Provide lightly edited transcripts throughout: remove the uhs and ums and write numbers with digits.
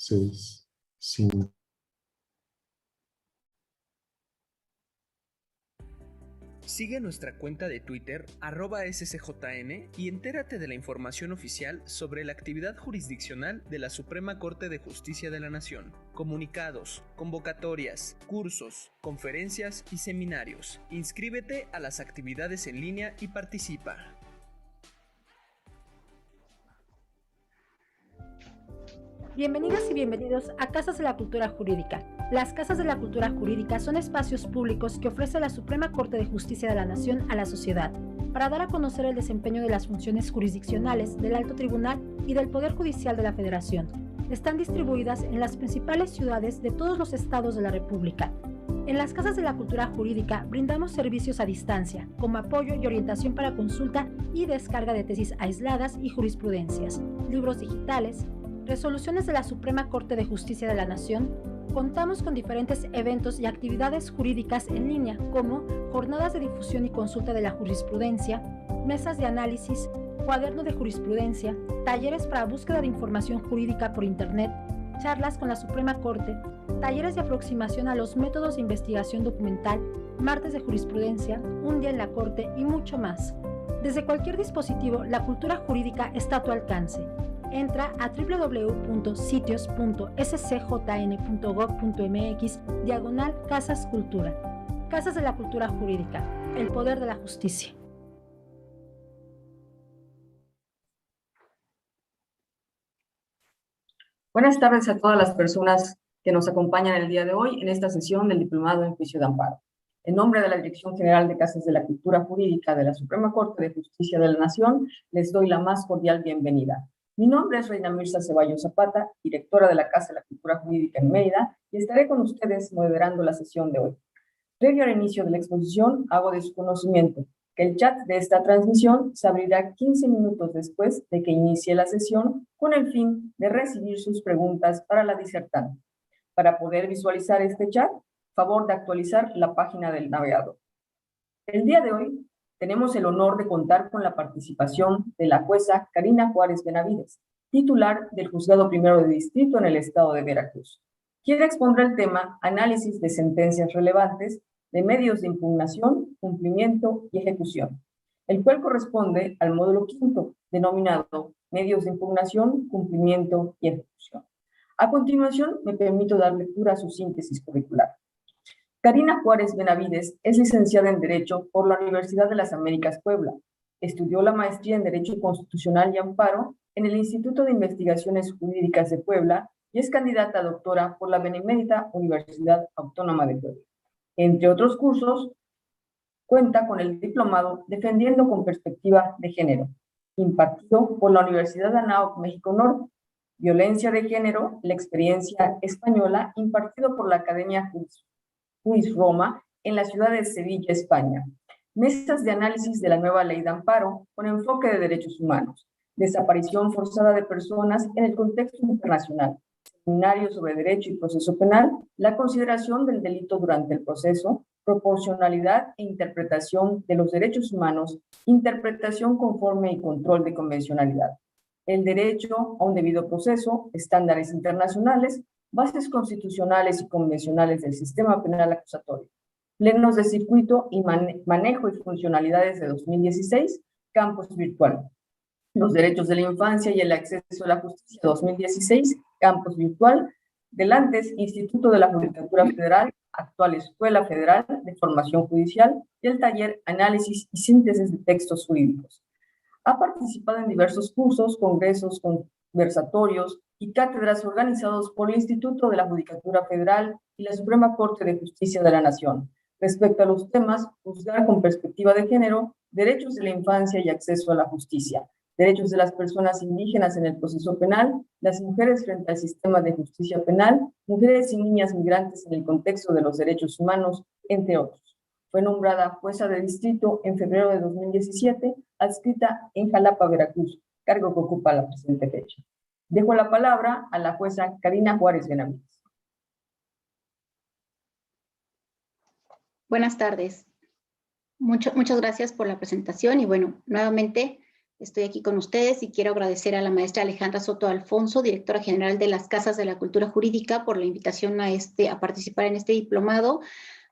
6, 5. Sigue nuestra cuenta de Twitter @scjn y entérate de la información oficial sobre la actividad jurisdiccional de la Suprema Corte de Justicia de la Nación, comunicados, convocatorias, cursos, conferencias y seminarios. Inscríbete a las actividades en línea y participa. Bienvenidas y bienvenidos a Casas de la Cultura Jurídica. Las Casas de la Cultura Jurídica son espacios públicos que ofrece la Suprema Corte de Justicia de la Nación a la sociedad, para dar a conocer el desempeño de las funciones jurisdiccionales del Alto Tribunal y del Poder Judicial de la Federación. Están distribuidas en las principales ciudades de todos los estados de la República. En las Casas de la Cultura Jurídica brindamos servicios a distancia, como apoyo y orientación para consulta y descarga de tesis aisladas y jurisprudencias, libros digitales, resoluciones de la Suprema Corte de Justicia de la Nación. Contamos con diferentes eventos y actividades jurídicas en línea, como jornadas de difusión y consulta de la jurisprudencia, mesas de análisis, cuaderno de jurisprudencia, talleres para búsqueda de información jurídica por Internet, charlas con la Suprema Corte, talleres de aproximación a los métodos de investigación documental, martes de jurisprudencia, un día en la Corte y mucho más. Desde cualquier dispositivo, la cultura jurídica está a tu alcance. Entra a www.sitios.scjn.gov.mx/Casas Cultura. Casas de la Cultura Jurídica, el poder de la justicia. Buenas tardes a todas las personas que nos acompañan el día de hoy en esta sesión del Diplomado en Juicio de Amparo. En nombre de la Dirección General de Casas de la Cultura Jurídica de la Suprema Corte de Justicia de la Nación, les doy la más cordial bienvenida. Mi nombre es Reina Mirza Ceballos Zapata, directora de la Casa de la Cultura Jurídica en Mérida, y estaré con ustedes moderando la sesión de hoy. Previo al inicio de la exposición, hago de su conocimiento que el chat de esta transmisión se abrirá 15 minutos después de que inicie la sesión, con el fin de recibir sus preguntas para la disertante. Para poder visualizar este chat, favor de actualizar la página del navegador. El día de hoy tenemos el honor de contar con la participación de la jueza Karina Juárez Benavides, titular del Juzgado Primero de Distrito en el estado de Veracruz. Quien expondrá el tema análisis de sentencias relevantes de medios de impugnación, cumplimiento y ejecución, el cual corresponde al módulo quinto, denominado medios de impugnación, cumplimiento y ejecución. A continuación, me permito dar lectura a su síntesis curricular. Karina Juárez Benavides es licenciada en Derecho por la Universidad de las Américas Puebla. Estudió la maestría en Derecho Constitucional y Amparo en el Instituto de Investigaciones Jurídicas de Puebla y es candidata a doctora por la Benemérita Universidad Autónoma de Puebla. Entre otros cursos, cuenta con el diplomado Defendiendo con Perspectiva de Género, impartido por la Universidad de Anáhuac, México Norte. Violencia de Género, la experiencia española, impartido por la Academia Juris Roma en la ciudad de Sevilla, España. Mesas de análisis de la nueva ley de amparo con enfoque de derechos humanos. Desaparición forzada de personas en el contexto internacional. Seminario sobre derecho y proceso penal. La consideración del delito durante el proceso. Proporcionalidad e interpretación de los derechos humanos. Interpretación conforme y control de convencionalidad. El derecho a un debido proceso. Estándares internacionales. Bases constitucionales y convencionales del sistema penal acusatorio, plenos de circuito y manejo y funcionalidades de 2016, campus virtual, los derechos de la infancia y el acceso a la justicia 2016, campus virtual, del antes Instituto de la Judicatura Federal, actual Escuela Federal de Formación Judicial, y el taller Análisis y Síntesis de Textos Jurídicos. Ha participado en diversos cursos, congresos, conversatorios y cátedras organizados por el Instituto de la Judicatura Federal y la Suprema Corte de Justicia de la Nación, respecto a los temas juzgar con perspectiva de género, derechos de la infancia y acceso a la justicia, derechos de las personas indígenas en el proceso penal, las mujeres frente al sistema de justicia penal, mujeres y niñas migrantes en el contexto de los derechos humanos, entre otros. Fue nombrada jueza de distrito en febrero de 2017, adscrita en Jalapa, Veracruz, cargo que ocupa la presente fecha. Dejo la palabra a la jueza Karina Juárez Benavides. Buenas tardes. Muchas gracias por la presentación y bueno, nuevamente Estoy aquí con ustedes y quiero agradecer a la maestra Alejandra Soto Alfonso, directora general de las Casas de la Cultura Jurídica, por la invitación a participar en este diplomado,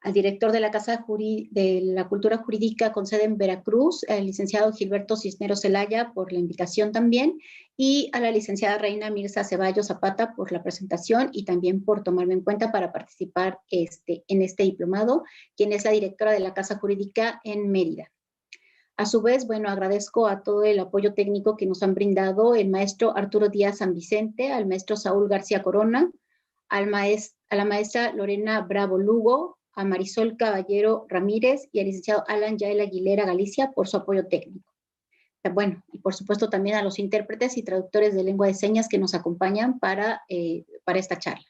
al director de la Casa de la Cultura Jurídica con sede en Veracruz, al licenciado Gilberto Cisneros Zelaya, por la invitación también, y a la licenciada Reina Mirza Ceballos Zapata por la presentación y también por tomarme en cuenta para participar en este diplomado, quien es la directora de la Casa Jurídica en Mérida. A su vez, bueno, agradezco a todo el apoyo técnico que nos han brindado el maestro Arturo Díaz San Vicente, al maestro Saúl García Corona, a la maestra Lorena Bravo Lugo, a Marisol Caballero Ramírez y al licenciado Alan Yael Aguilera Galicia por su apoyo técnico. Bueno, y por supuesto también a los intérpretes y traductores de lengua de señas que nos acompañan para esta charla.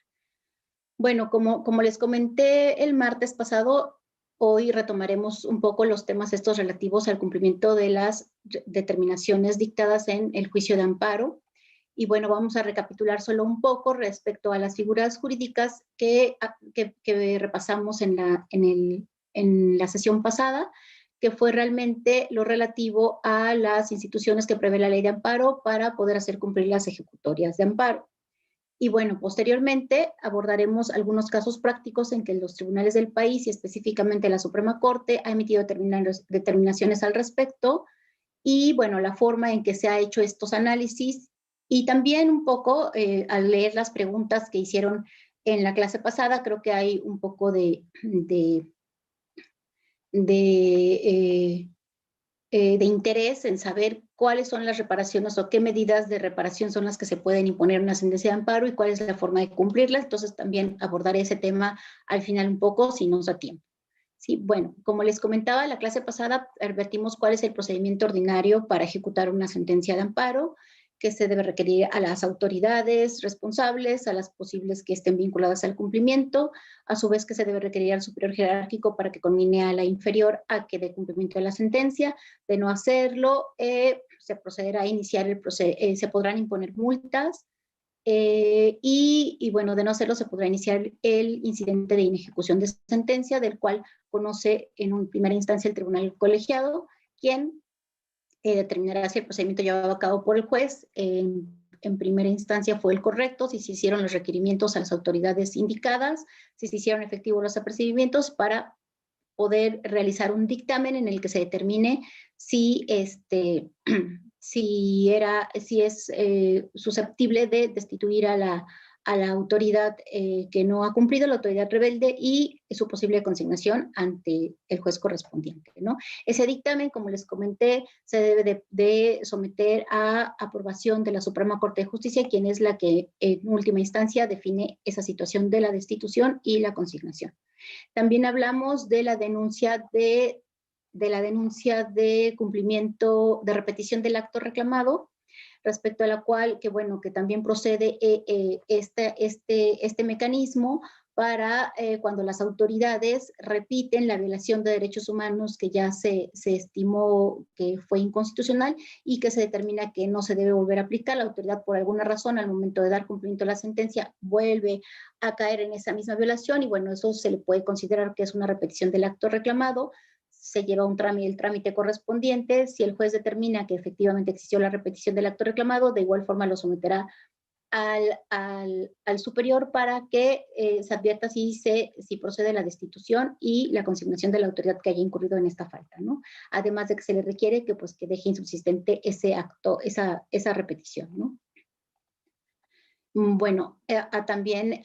Bueno, como les comenté el martes pasado, hoy retomaremos un poco los temas estos relativos al cumplimiento de las determinaciones dictadas en el juicio de amparo. Y bueno, vamos a recapitular solo un poco respecto a las figuras jurídicas que repasamos en la sesión pasada, que fue realmente lo relativo a las instituciones que prevé la ley de amparo para poder hacer cumplir las ejecutorias de amparo. Y bueno, posteriormente abordaremos algunos casos prácticos en que los tribunales del país y específicamente la Suprema Corte ha emitido determinaciones al respecto y bueno, la forma en que se ha hecho estos análisis y también un poco al leer las preguntas que hicieron en la clase pasada, creo que hay un poco de interés en saber cuáles son las reparaciones o qué medidas de reparación son las que se pueden imponer en una sentencia de amparo y cuál es la forma de cumplirlas. Entonces también abordaré ese tema al final un poco si nos da tiempo. Sí, bueno, como les comentaba, la clase pasada advertimos cuál es el procedimiento ordinario para ejecutar una sentencia de amparo, que se debe requerir a las autoridades responsables, a las posibles que estén vinculadas al cumplimiento, a su vez que se debe requerir al superior jerárquico para que conmine a la inferior a que dé cumplimiento de la sentencia. De no hacerlo, se procederá a iniciar se podrán imponer multas, y bueno, de no hacerlo se podrá iniciar el incidente de inejecución de sentencia, del cual conoce en primera instancia el tribunal colegiado, quien determinará si el procedimiento llevado a cabo por el juez en primera instancia fue el correcto, si se hicieron los requerimientos a las autoridades indicadas, si se hicieron efectivos los apercibimientos para poder realizar un dictamen en el que se determine si si es susceptible de destituir a la autoridad que no ha cumplido, la autoridad rebelde, y su posible consignación ante el juez correspondiente, ¿no? Ese dictamen, como les comenté, se debe de someter a aprobación de la Suprema Corte de Justicia, quien es la que en última instancia define esa situación de la destitución y la consignación. También hablamos de la denuncia de cumplimiento, de repetición del acto reclamado, respecto a la cual, que bueno, que también procede este mecanismo para cuando las autoridades repiten la violación de derechos humanos que ya se estimó que fue inconstitucional y que se determina que no se debe volver a aplicar. La autoridad, por alguna razón, al momento de dar cumplimiento a la sentencia, vuelve a caer en esa misma violación y bueno, eso se le puede considerar que es una repetición del acto reclamado. Se lleva el trámite correspondiente. Si el juez determina que efectivamente existió la repetición del acto reclamado, de igual forma lo someterá al superior para que se advierta si procede la destitución y la consignación de la autoridad que haya incurrido en esta falta, ¿no? Además de que se le requiere que deje insubsistente ese acto, esa repetición, ¿no? Bueno, también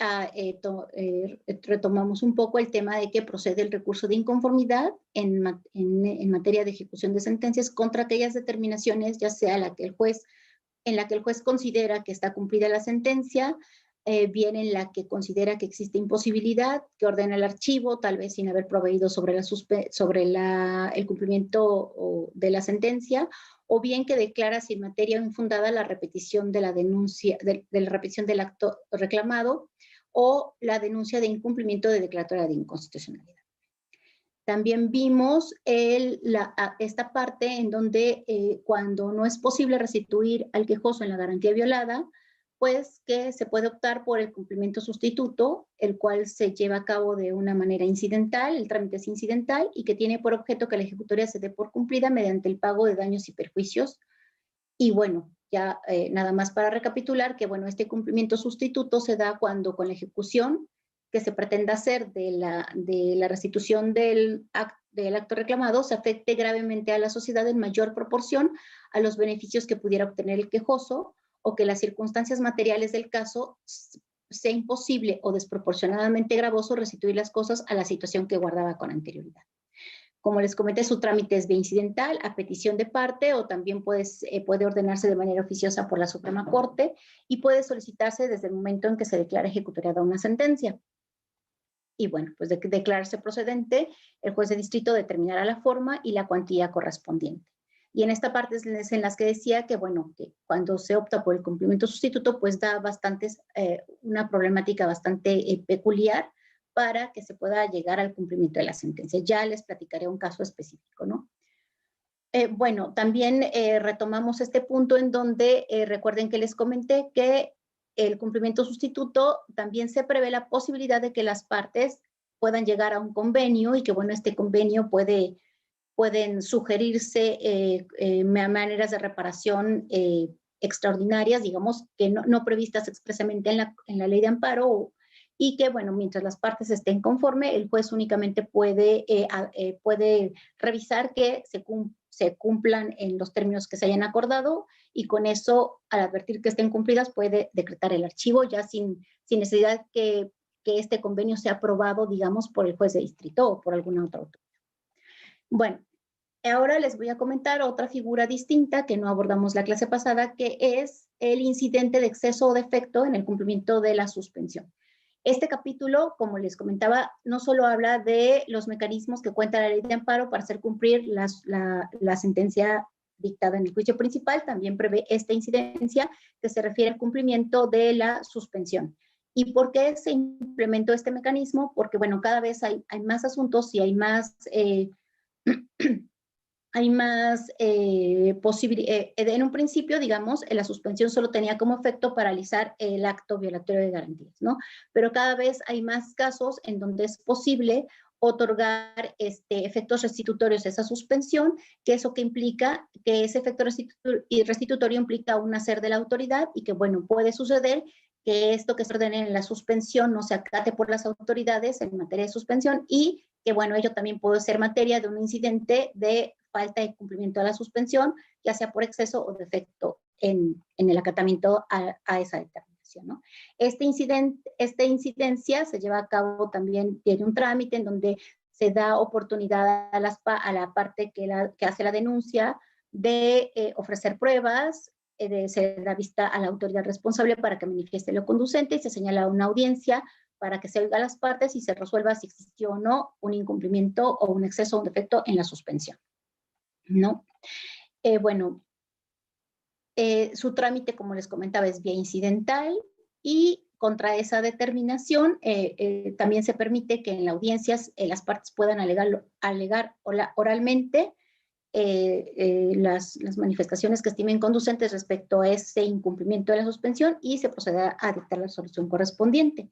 retomamos un poco el tema de que procede el recurso de inconformidad en materia de ejecución de sentencias contra aquellas determinaciones, ya sea en la que el juez considera que está cumplida la sentencia, bien en la que considera que existe imposibilidad, que ordena el archivo, tal vez sin haber proveído sobre el cumplimiento de la sentencia, o bien que declara sin materia infundada la repetición de la denuncia, de la repetición del acto reclamado, o la denuncia de incumplimiento de declaratoria de inconstitucionalidad. También vimos esta parte en donde cuando no es posible restituir al quejoso en la garantía violada, pues que se puede optar por el cumplimiento sustituto, el cual se lleva a cabo de una manera incidental, el trámite es incidental y que tiene por objeto que la ejecutoria se dé por cumplida mediante el pago de daños y perjuicios Y bueno, ya nada más para recapitular que bueno, este cumplimiento sustituto se da cuando con la ejecución que se pretenda hacer de la restitución del acto reclamado se afecte gravemente a la sociedad en mayor proporción a los beneficios que pudiera obtener el quejoso, o que las circunstancias materiales del caso sea imposible o desproporcionadamente gravoso restituir las cosas a la situación que guardaba con anterioridad. Como les comenté, su trámite es vía incidental, a petición de parte, o también puede ordenarse de manera oficiosa por la Suprema Corte, y puede solicitarse desde el momento en que se declara ejecutoriada una sentencia. Y bueno, pues de declararse procedente, el juez de distrito determinará la forma y la cuantía correspondiente. Y en esta parte es en las que decía que, bueno, que cuando se opta por el cumplimiento sustituto, pues da una problemática bastante peculiar para que se pueda llegar al cumplimiento de la sentencia. Ya les platicaré un caso específico, ¿no? Bueno, también retomamos este punto en donde recuerden que les comenté que el cumplimiento sustituto también se prevé la posibilidad de que las partes puedan llegar a un convenio, y que, bueno, este convenio pueden sugerirse maneras de reparación extraordinarias, digamos, que no previstas expresamente en la ley de amparo, y que, bueno, mientras las partes estén conforme, el juez únicamente puede revisar que se cumplan en los términos que se hayan acordado, y con eso, al advertir que estén cumplidas, puede decretar el archivo ya sin necesidad que este convenio sea aprobado, digamos, por el juez de distrito o por alguna otra autoridad. Bueno, ahora les voy a comentar otra figura distinta que no abordamos la clase pasada, que es el incidente de exceso o defecto en el cumplimiento de la suspensión. Este capítulo, como les comentaba, no solo habla de los mecanismos que cuenta la ley de amparo para hacer cumplir la sentencia dictada en el juicio principal, también prevé esta incidencia que se refiere al cumplimiento de la suspensión. ¿Y por qué se implementó este mecanismo? Porque, bueno, cada vez hay más asuntos y hay más posibilidades. En un principio, digamos, la suspensión solo tenía como efecto paralizar el acto violatorio de garantías, ¿no? Pero cada vez hay más casos en donde es posible otorgar efectos restitutorios a esa suspensión, que eso que implica que ese efecto restitutorio implica un hacer de la autoridad, y que, bueno, puede suceder que esto que se ordene en la suspensión no se acate por las autoridades en materia de suspensión, y que, bueno, ello también puede ser materia de un incidente de falta de cumplimiento de la suspensión, ya sea por exceso o defecto en el acatamiento a esa determinación, ¿no? Esta incidencia se lleva a cabo también, tiene un trámite en donde se da oportunidad a la parte que hace la denuncia de ofrecer pruebas, se da vista a la autoridad responsable para que manifieste lo conducente, y se señala una audiencia para que se oiga a las partes y se resuelva si existió o no un incumplimiento o un exceso o un defecto en la suspensión, ¿no? Bueno, su trámite, como les comentaba, es vía incidental, y contra esa determinación también se permite que en la audiencia las partes puedan alegar oralmente las manifestaciones que estimen conducentes respecto a ese incumplimiento de la suspensión, y se procederá a dictar la solución correspondiente.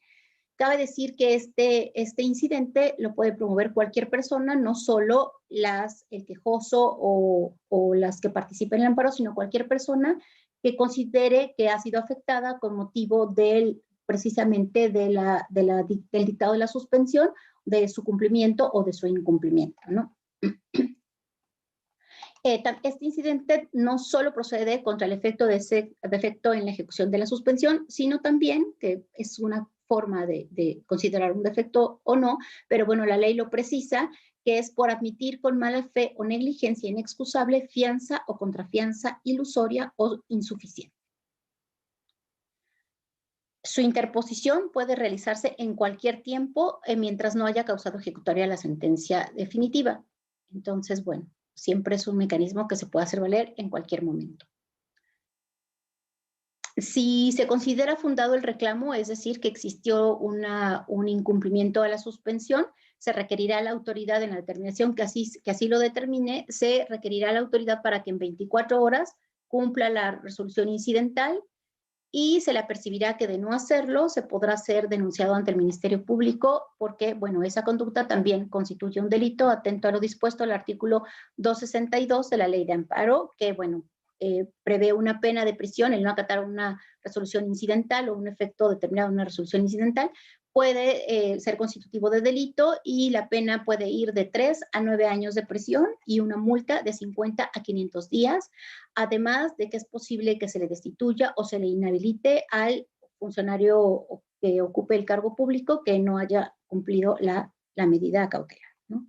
Cabe decir que este incidente lo puede promover cualquier persona, no solo el quejoso o las que participen en el amparo, sino cualquier persona que considere que ha sido afectada con motivo precisamente del dictado de la suspensión, de su cumplimiento o de su incumplimiento, ¿no? Este incidente no solo procede contra el defecto en la ejecución de la suspensión, sino también, que es una forma de considerar un defecto o no, pero bueno, la ley lo precisa, que es por admitir con mala fe o negligencia inexcusable fianza o contrafianza ilusoria o insuficiente. Su interposición puede realizarse en cualquier tiempo mientras no haya causado ejecutoria la sentencia definitiva. Entonces, bueno, siempre es un mecanismo que se puede hacer valer en cualquier momento. Si se considera fundado el reclamo, es decir, que existió un incumplimiento a la suspensión, se requerirá a la autoridad en la determinación que así lo determine, se requerirá a la autoridad para que en 24 horas cumpla la resolución incidental, y se le apercibirá que de no hacerlo se podrá ser denunciado ante el Ministerio Público, porque, bueno, esa conducta también constituye un delito atento a lo dispuesto al artículo 262 de la Ley de Amparo, que, bueno, prevé una pena de prisión, el no acatar una resolución incidental o un efecto determinado de una resolución incidental, puede ser constitutivo de delito y la pena puede ir de 3 a 9 años de prisión y una multa de 50 a 500 días, además de que es posible que se le destituya o se le inhabilite al funcionario que ocupe el cargo público que no haya cumplido la medida cautelar, ¿no?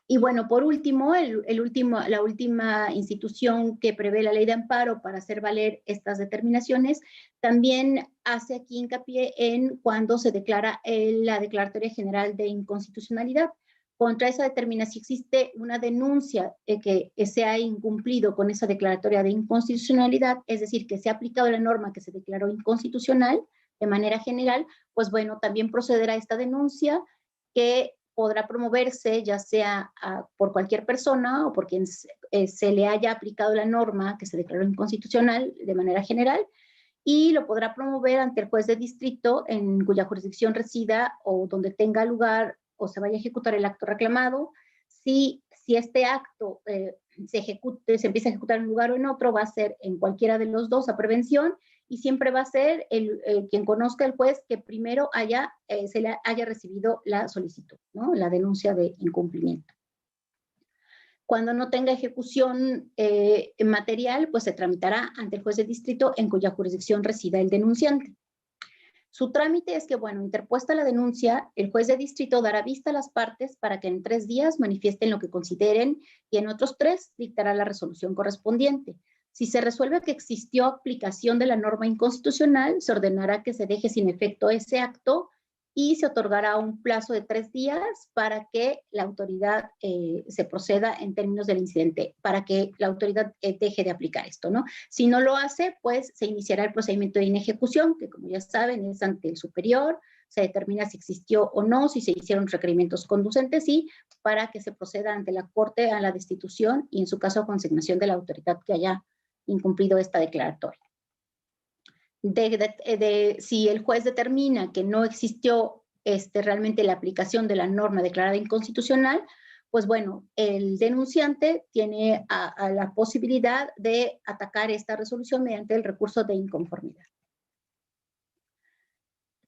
Y bueno, por último, la última institución que prevé la ley de amparo para hacer valer estas determinaciones también hace aquí hincapié en cuando se declara la Declaratoria General de Inconstitucionalidad. Contra esa determinación, si existe una denuncia que se ha incumplido con esa declaratoria de inconstitucionalidad, es decir, que se ha aplicado la norma que se declaró inconstitucional de manera general, pues bueno, también procederá esta denuncia que podrá promoverse ya sea por cualquier persona o por quien se le haya aplicado la norma que se declaró inconstitucional de manera general, y lo podrá promover ante el juez de distrito en cuya jurisdicción resida o donde tenga lugar o se vaya a ejecutar el acto reclamado. Si este acto se empieza a ejecutar en un lugar o en otro, va a ser en cualquiera de los dos a prevención, y siempre va a ser quien conozca el juez que primero se le haya recibido la solicitud, ¿no? La denuncia de incumplimiento. Cuando no tenga ejecución material, pues se tramitará ante el juez de distrito en cuya jurisdicción resida el denunciante. Su trámite es que, bueno, interpuesta la denuncia, el juez de distrito dará vista a las partes para que en 3 días manifiesten lo que consideren y en otros 3 dictará la resolución correspondiente. Si se resuelve que existió aplicación de la norma inconstitucional, se ordenará que se deje sin efecto ese acto y se otorgará un plazo de 3 días para que la autoridad se proceda en términos del incidente, para que la autoridad deje de aplicar esto, ¿no? Si no lo hace, pues se iniciará el procedimiento de inejecución, que como ya saben es ante el superior, se determina si existió o no, si se hicieron requerimientos conducentes y para que se proceda ante la Corte a la destitución y en su caso a consignación de la autoridad que haya incumplido esta declaratoria. Si el juez determina que no existió realmente la aplicación de la norma declarada inconstitucional, pues bueno, el denunciante tiene a la posibilidad de atacar esta resolución mediante el recurso de inconformidad.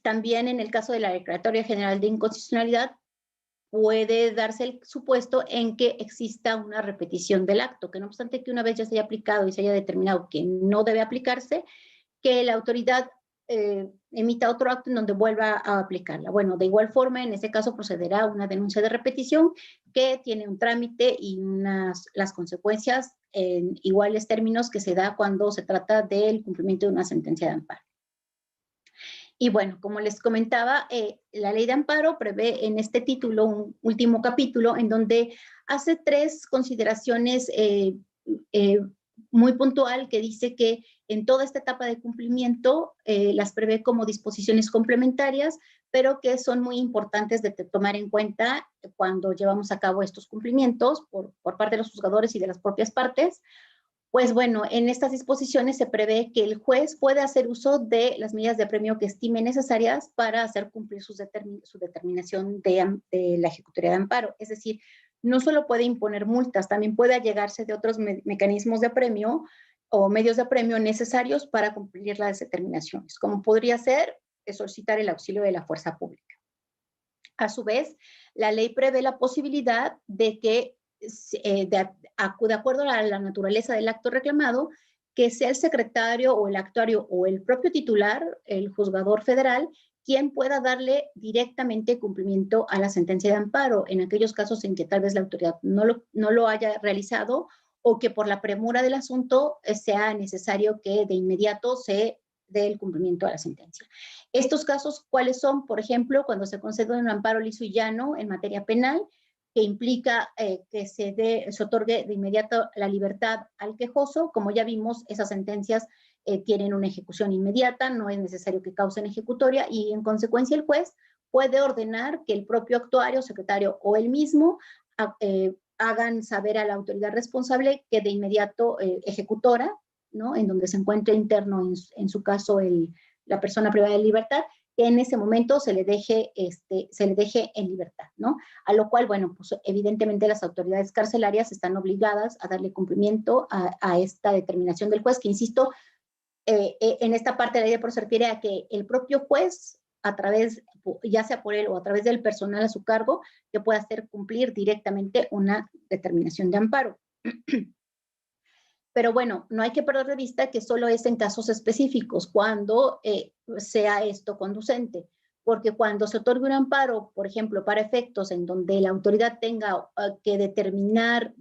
También en el caso de la Declaratoria General de Inconstitucionalidad, puede darse el supuesto en que exista una repetición del acto, que no obstante que una vez ya se haya aplicado y se haya determinado que no debe aplicarse, que la autoridad emita otro acto en donde vuelva a aplicarla. Bueno, de igual forma, en ese caso procederá una denuncia de repetición que tiene un trámite y las consecuencias en iguales términos que se da cuando se trata del cumplimiento de una sentencia de amparo. Y bueno, como les comentaba, la ley de amparo prevé en este título un último capítulo en donde hace 3 consideraciones muy puntual, que dice que en toda esta etapa de cumplimiento las prevé como disposiciones complementarias, pero que son muy importantes de tomar en cuenta cuando llevamos a cabo estos cumplimientos por parte de los juzgadores y de las propias partes. Pues bueno, en estas disposiciones se prevé que el juez puede hacer uso de las medidas de apremio que estime necesarias para hacer cumplir su determinación de la ejecutoria de amparo. Es decir, no solo puede imponer multas, también puede allegarse de otros mecanismos de apremio o medios de apremio necesarios para cumplir las determinaciones, como podría ser solicitar el auxilio de la fuerza pública. A su vez, la ley prevé la posibilidad de que de acuerdo a la naturaleza del acto reclamado, que sea el secretario o el actuario o el propio titular, el juzgador federal, quien pueda darle directamente cumplimiento a la sentencia de amparo en aquellos casos en que tal vez la autoridad no lo haya realizado o que por la premura del asunto sea necesario que de inmediato se dé el cumplimiento a la sentencia. Estos casos, ¿cuáles son? Por ejemplo, cuando se concede un amparo liso y llano en materia penal, que implica que se otorgue de inmediato la libertad al quejoso. Como ya vimos, esas sentencias tienen una ejecución inmediata, no es necesario que causen ejecutoria y en consecuencia el juez puede ordenar que el propio actuario, secretario o él mismo hagan saber a la autoridad responsable que de inmediato ejecutora, ¿no? En donde se encuentre interno, en su caso la persona privada de libertad, que en ese momento se le deje en libertad, ¿no? A lo cual, bueno, pues evidentemente las autoridades carcelarias están obligadas a darle cumplimiento a esta determinación del juez, que insisto, en esta parte de la ley por se refiere a que el propio juez, a través, ya sea por él o a través del personal a su cargo, que pueda hacer cumplir directamente una determinación de amparo. Pero bueno, no hay que perder de vista que solo es en casos específicos cuando sea esto conducente, porque cuando se otorga un amparo, por ejemplo, para efectos en donde la autoridad tenga que determinar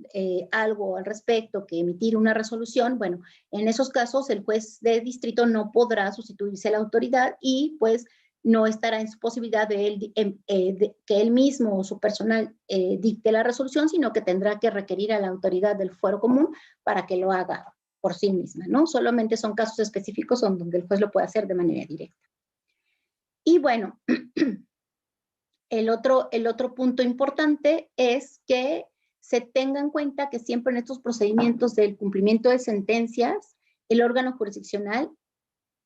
algo al respecto, que emitir una resolución, bueno, en esos casos el juez de distrito no podrá sustituirse a la autoridad y pues no estará en su posibilidad de que él mismo o su personal dicte la resolución, sino que tendrá que requerir a la autoridad del fuero común para que lo haga por sí misma, ¿no? Solamente son casos específicos donde el juez lo puede hacer de manera directa. Y bueno, el otro punto importante es que se tenga en cuenta que siempre en estos procedimientos del cumplimiento de sentencias, el órgano jurisdiccional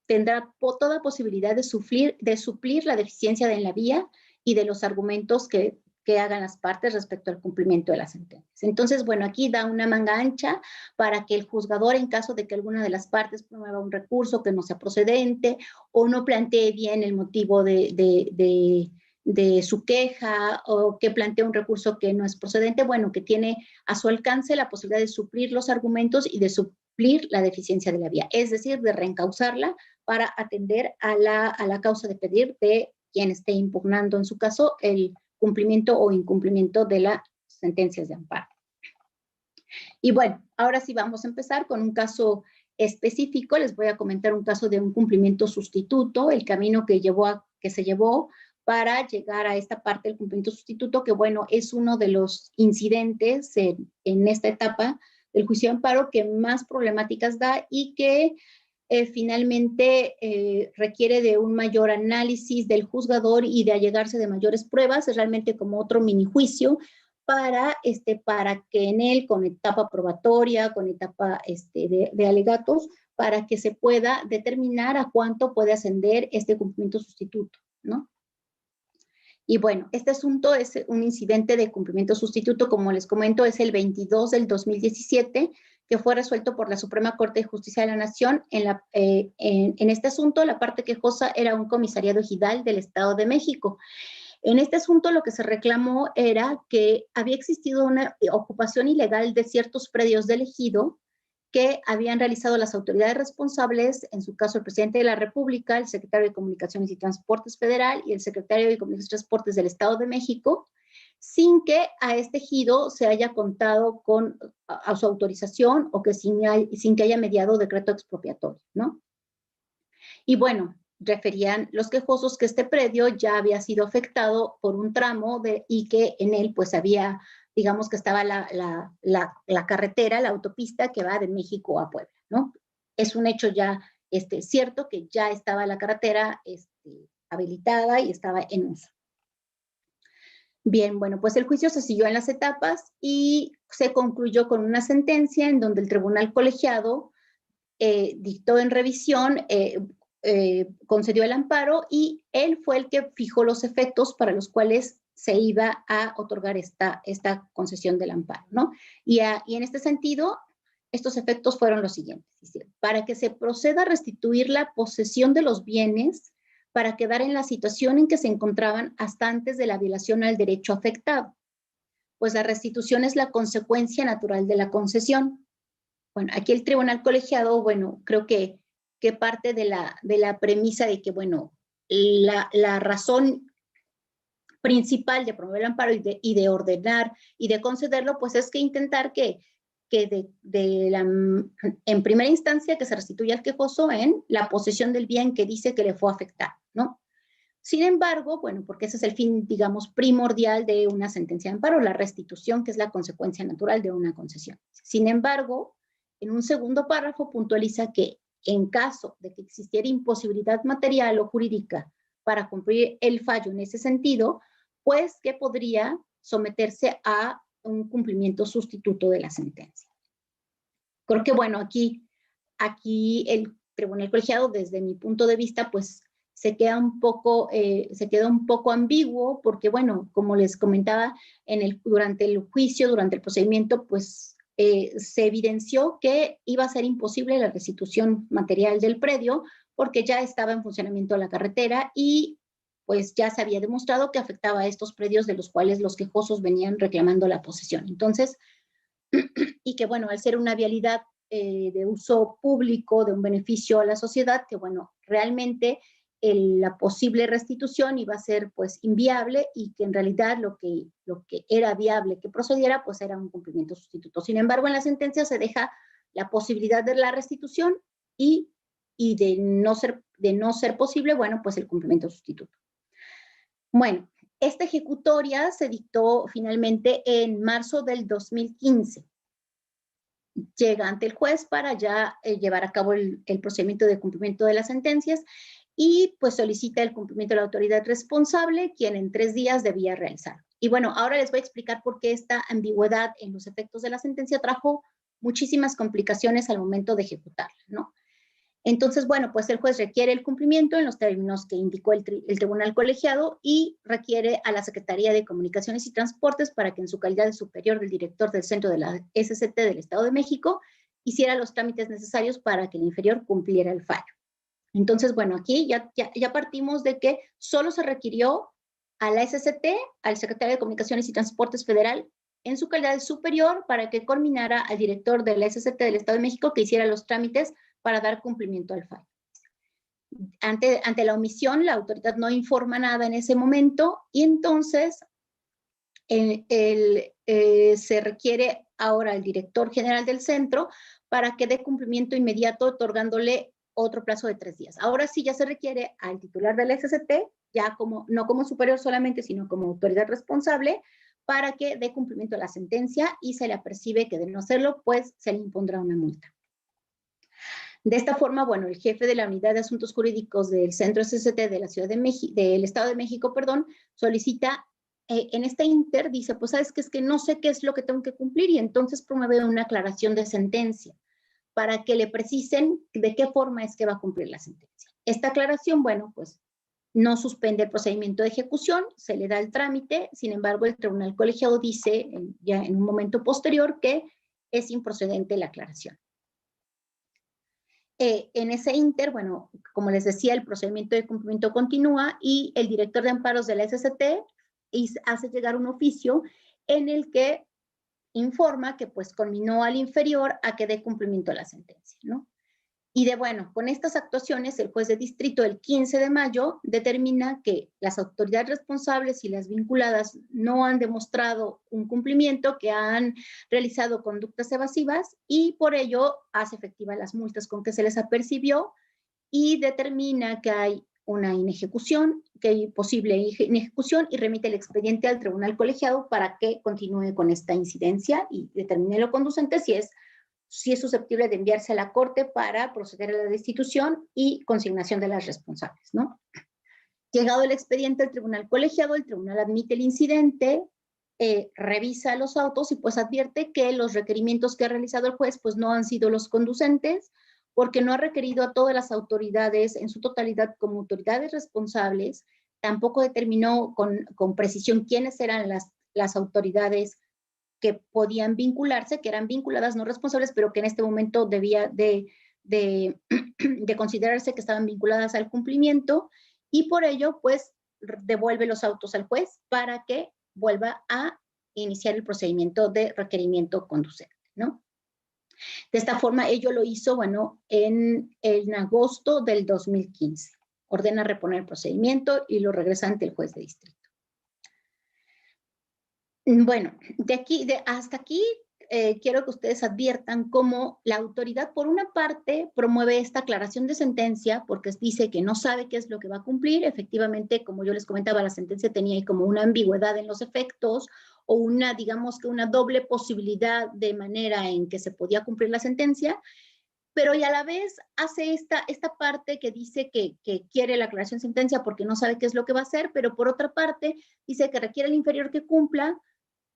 tendrá toda posibilidad de suplir la deficiencia de la vía y de los argumentos que hagan las partes respecto al cumplimiento de las sentencias. Entonces, bueno, aquí da una manga ancha para que el juzgador, en caso de que alguna de las partes promueva un recurso que no sea procedente o no plantee bien el motivo de su queja o que plantee un recurso que no es procedente, bueno, que tiene a su alcance la posibilidad de suplir los argumentos y de suplir la deficiencia de la vía, es decir, de reencauzarla para atender a la causa de pedir de quien esté impugnando, en su caso, el cumplimiento o incumplimiento de las sentencias de amparo. Y bueno, ahora sí vamos a empezar con un caso específico. Les voy a comentar un caso de un cumplimiento sustituto, el camino que se llevó para llegar a esta parte del cumplimiento sustituto, que bueno, es uno de los incidentes en esta etapa del juicio de amparo que más problemáticas da y que finalmente requiere de un mayor análisis del juzgador y de allegarse de mayores pruebas, es realmente como otro mini juicio para que en él, con etapa probatoria, con etapa de alegatos, para que se pueda determinar a cuánto puede ascender este cumplimiento sustituto, ¿no? Y bueno, este asunto es un incidente de cumplimiento sustituto, como les comento, es el 22 del 2017, que fue resuelto por la Suprema Corte de Justicia de la Nación. En este asunto, la parte quejosa era un comisariado ejidal del Estado de México. En este asunto lo que se reclamó era que había existido una ocupación ilegal de ciertos predios del ejido que habían realizado las autoridades responsables, en su caso el presidente de la República, el secretario de Comunicaciones y Transportes Federal y el secretario de Comunicaciones y Transportes del Estado de México, sin que a este ejido se haya contado con a su autorización o que sin que haya mediado decreto expropiatorio, ¿no? Y bueno, referían los quejosos que este predio ya había sido afectado por un tramo y que en él pues había, digamos que estaba la carretera, la autopista que va de México a Puebla, ¿no? Es un hecho ya cierto que ya estaba la carretera habilitada y estaba en uso. Bien, bueno, pues el juicio se siguió en las etapas y se concluyó con una sentencia en donde el tribunal colegiado dictó en revisión, concedió el amparo y él fue el que fijó los efectos para los cuales se iba a otorgar esta concesión del amparo, ¿no? Y en este sentido, estos efectos fueron los siguientes. Para que se proceda a restituir la posesión de los bienes para quedar en la situación en que se encontraban hasta antes de la violación al derecho afectado, pues la restitución es la consecuencia natural de la concesión. Bueno, aquí el tribunal colegiado, bueno, creo que parte de la premisa de que, bueno, la razón principal de promover el amparo y de ordenar y de concederlo, pues es que intentar que en primera instancia que se restituya al quejoso en la posesión del bien que dice que le fue afectado, ¿no? Sin embargo, bueno, porque ese es el fin, digamos, primordial de una sentencia de amparo, la restitución, que es la consecuencia natural de una concesión. Sin embargo, en un segundo párrafo puntualiza que en caso de que existiera imposibilidad material o jurídica para cumplir el fallo en ese sentido, pues que podría someterse a un cumplimiento sustituto de la sentencia. Creo que, bueno, aquí el tribunal colegiado, desde mi punto de vista, pues se queda un poco, ambiguo porque, bueno, como les comentaba, durante el juicio, durante el procedimiento, pues se evidenció que iba a ser imposible la restitución material del predio porque ya estaba en funcionamiento la carretera y pues ya se había demostrado que afectaba a estos predios de los cuales los quejosos venían reclamando la posesión. Entonces, y que bueno, al ser una vialidad de uso público, de un beneficio a la sociedad, que bueno, realmente la posible restitución iba a ser pues inviable y que en realidad lo que era viable que procediera pues era un cumplimiento sustituto. Sin embargo, en la sentencia se deja la posibilidad de la restitución y de no ser posible, bueno, pues el cumplimiento sustituto. Bueno, esta ejecutoria se dictó finalmente en marzo del 2015. Llega ante el juez para ya llevar a cabo el procedimiento de cumplimiento de las sentencias y pues solicita el cumplimiento de la autoridad responsable, quien en 3 días debía realizar. Y bueno, ahora les voy a explicar por qué esta ambigüedad en los efectos de la sentencia trajo muchísimas complicaciones al momento de ejecutarla, ¿no? Entonces, bueno, pues el juez requiere el cumplimiento en los términos que indicó el tribunal colegiado y requiere a la Secretaría de Comunicaciones y Transportes para que en su calidad de superior del director del centro de la SCT del Estado de México hiciera los trámites necesarios para que el inferior cumpliera el fallo. Entonces, bueno, aquí ya partimos de que solo se requirió a la SCT, al secretario de Comunicaciones y Transportes Federal, en su calidad de superior para que coordinara al director de la SCT del Estado de México que hiciera los trámites para dar cumplimiento al fallo. Ante la omisión, la autoridad no informa nada en ese momento y entonces se requiere ahora al director general del centro para que dé cumplimiento inmediato, otorgándole otro plazo de 3 días. Ahora sí ya se requiere al titular del SCT, ya no como superior solamente, sino como autoridad responsable, para que dé cumplimiento a la sentencia y se le apercibe que de no hacerlo, pues se le impondrá una multa. De esta forma, bueno, el jefe de la Unidad de Asuntos Jurídicos del Centro SCT de la Ciudad de México, del Estado de México, solicita, en este inter, dice, pues sabes que es que no sé qué es lo que tengo que cumplir y entonces promueve una aclaración de sentencia para que le precisen de qué forma es que va a cumplir la sentencia. Esta aclaración, bueno, pues no suspende el procedimiento de ejecución, se le da el trámite, sin embargo, el tribunal colegiado dice ya en un momento posterior que es improcedente la aclaración. En ese inter, bueno, como les decía, el procedimiento de cumplimiento continúa y el director de amparos de la SCT hace llegar un oficio en el que informa que pues conminó al inferior a que dé cumplimiento a la sentencia, ¿no? Y bueno, con estas actuaciones, el juez de distrito el 15 de mayo determina que las autoridades responsables y las vinculadas no han demostrado un cumplimiento, que han realizado conductas evasivas y por ello hace efectivas las multas con que se les apercibió y determina que hay una inejecución, que hay posible inejecución y remite el expediente al tribunal colegiado para que continúe con esta incidencia y determine lo conducente si es susceptible de enviarse a la corte para proceder a la destitución y consignación de las responsables, ¿no? Llegado el expediente al tribunal colegiado, el tribunal admite el incidente, revisa los autos y pues advierte que los requerimientos que ha realizado el juez pues no han sido los conducentes porque no ha requerido a todas las autoridades en su totalidad como autoridades responsables, tampoco determinó con precisión quiénes eran las autoridades que podían vincularse, que eran vinculadas, no responsables, pero que en este momento debía de considerarse que estaban vinculadas al cumplimiento y por ello, pues, devuelve los autos al juez para que vuelva a iniciar el procedimiento de requerimiento conducente, ¿no? De esta forma, ello lo hizo, bueno, en agosto del 2015. Ordena reponer el procedimiento y lo regresa ante el juez de distrito. Bueno, hasta aquí quiero que ustedes adviertan cómo la autoridad, por una parte, promueve esta aclaración de sentencia porque dice que no sabe qué es lo que va a cumplir. Efectivamente, como yo les comentaba, la sentencia tenía ahí como una ambigüedad en los efectos o digamos que una doble posibilidad de manera en que se podía cumplir la sentencia, pero y a la vez hace esta parte que dice que quiere la aclaración de sentencia porque no sabe qué es lo que va a hacer, pero por otra parte dice que requiere al inferior que cumpla.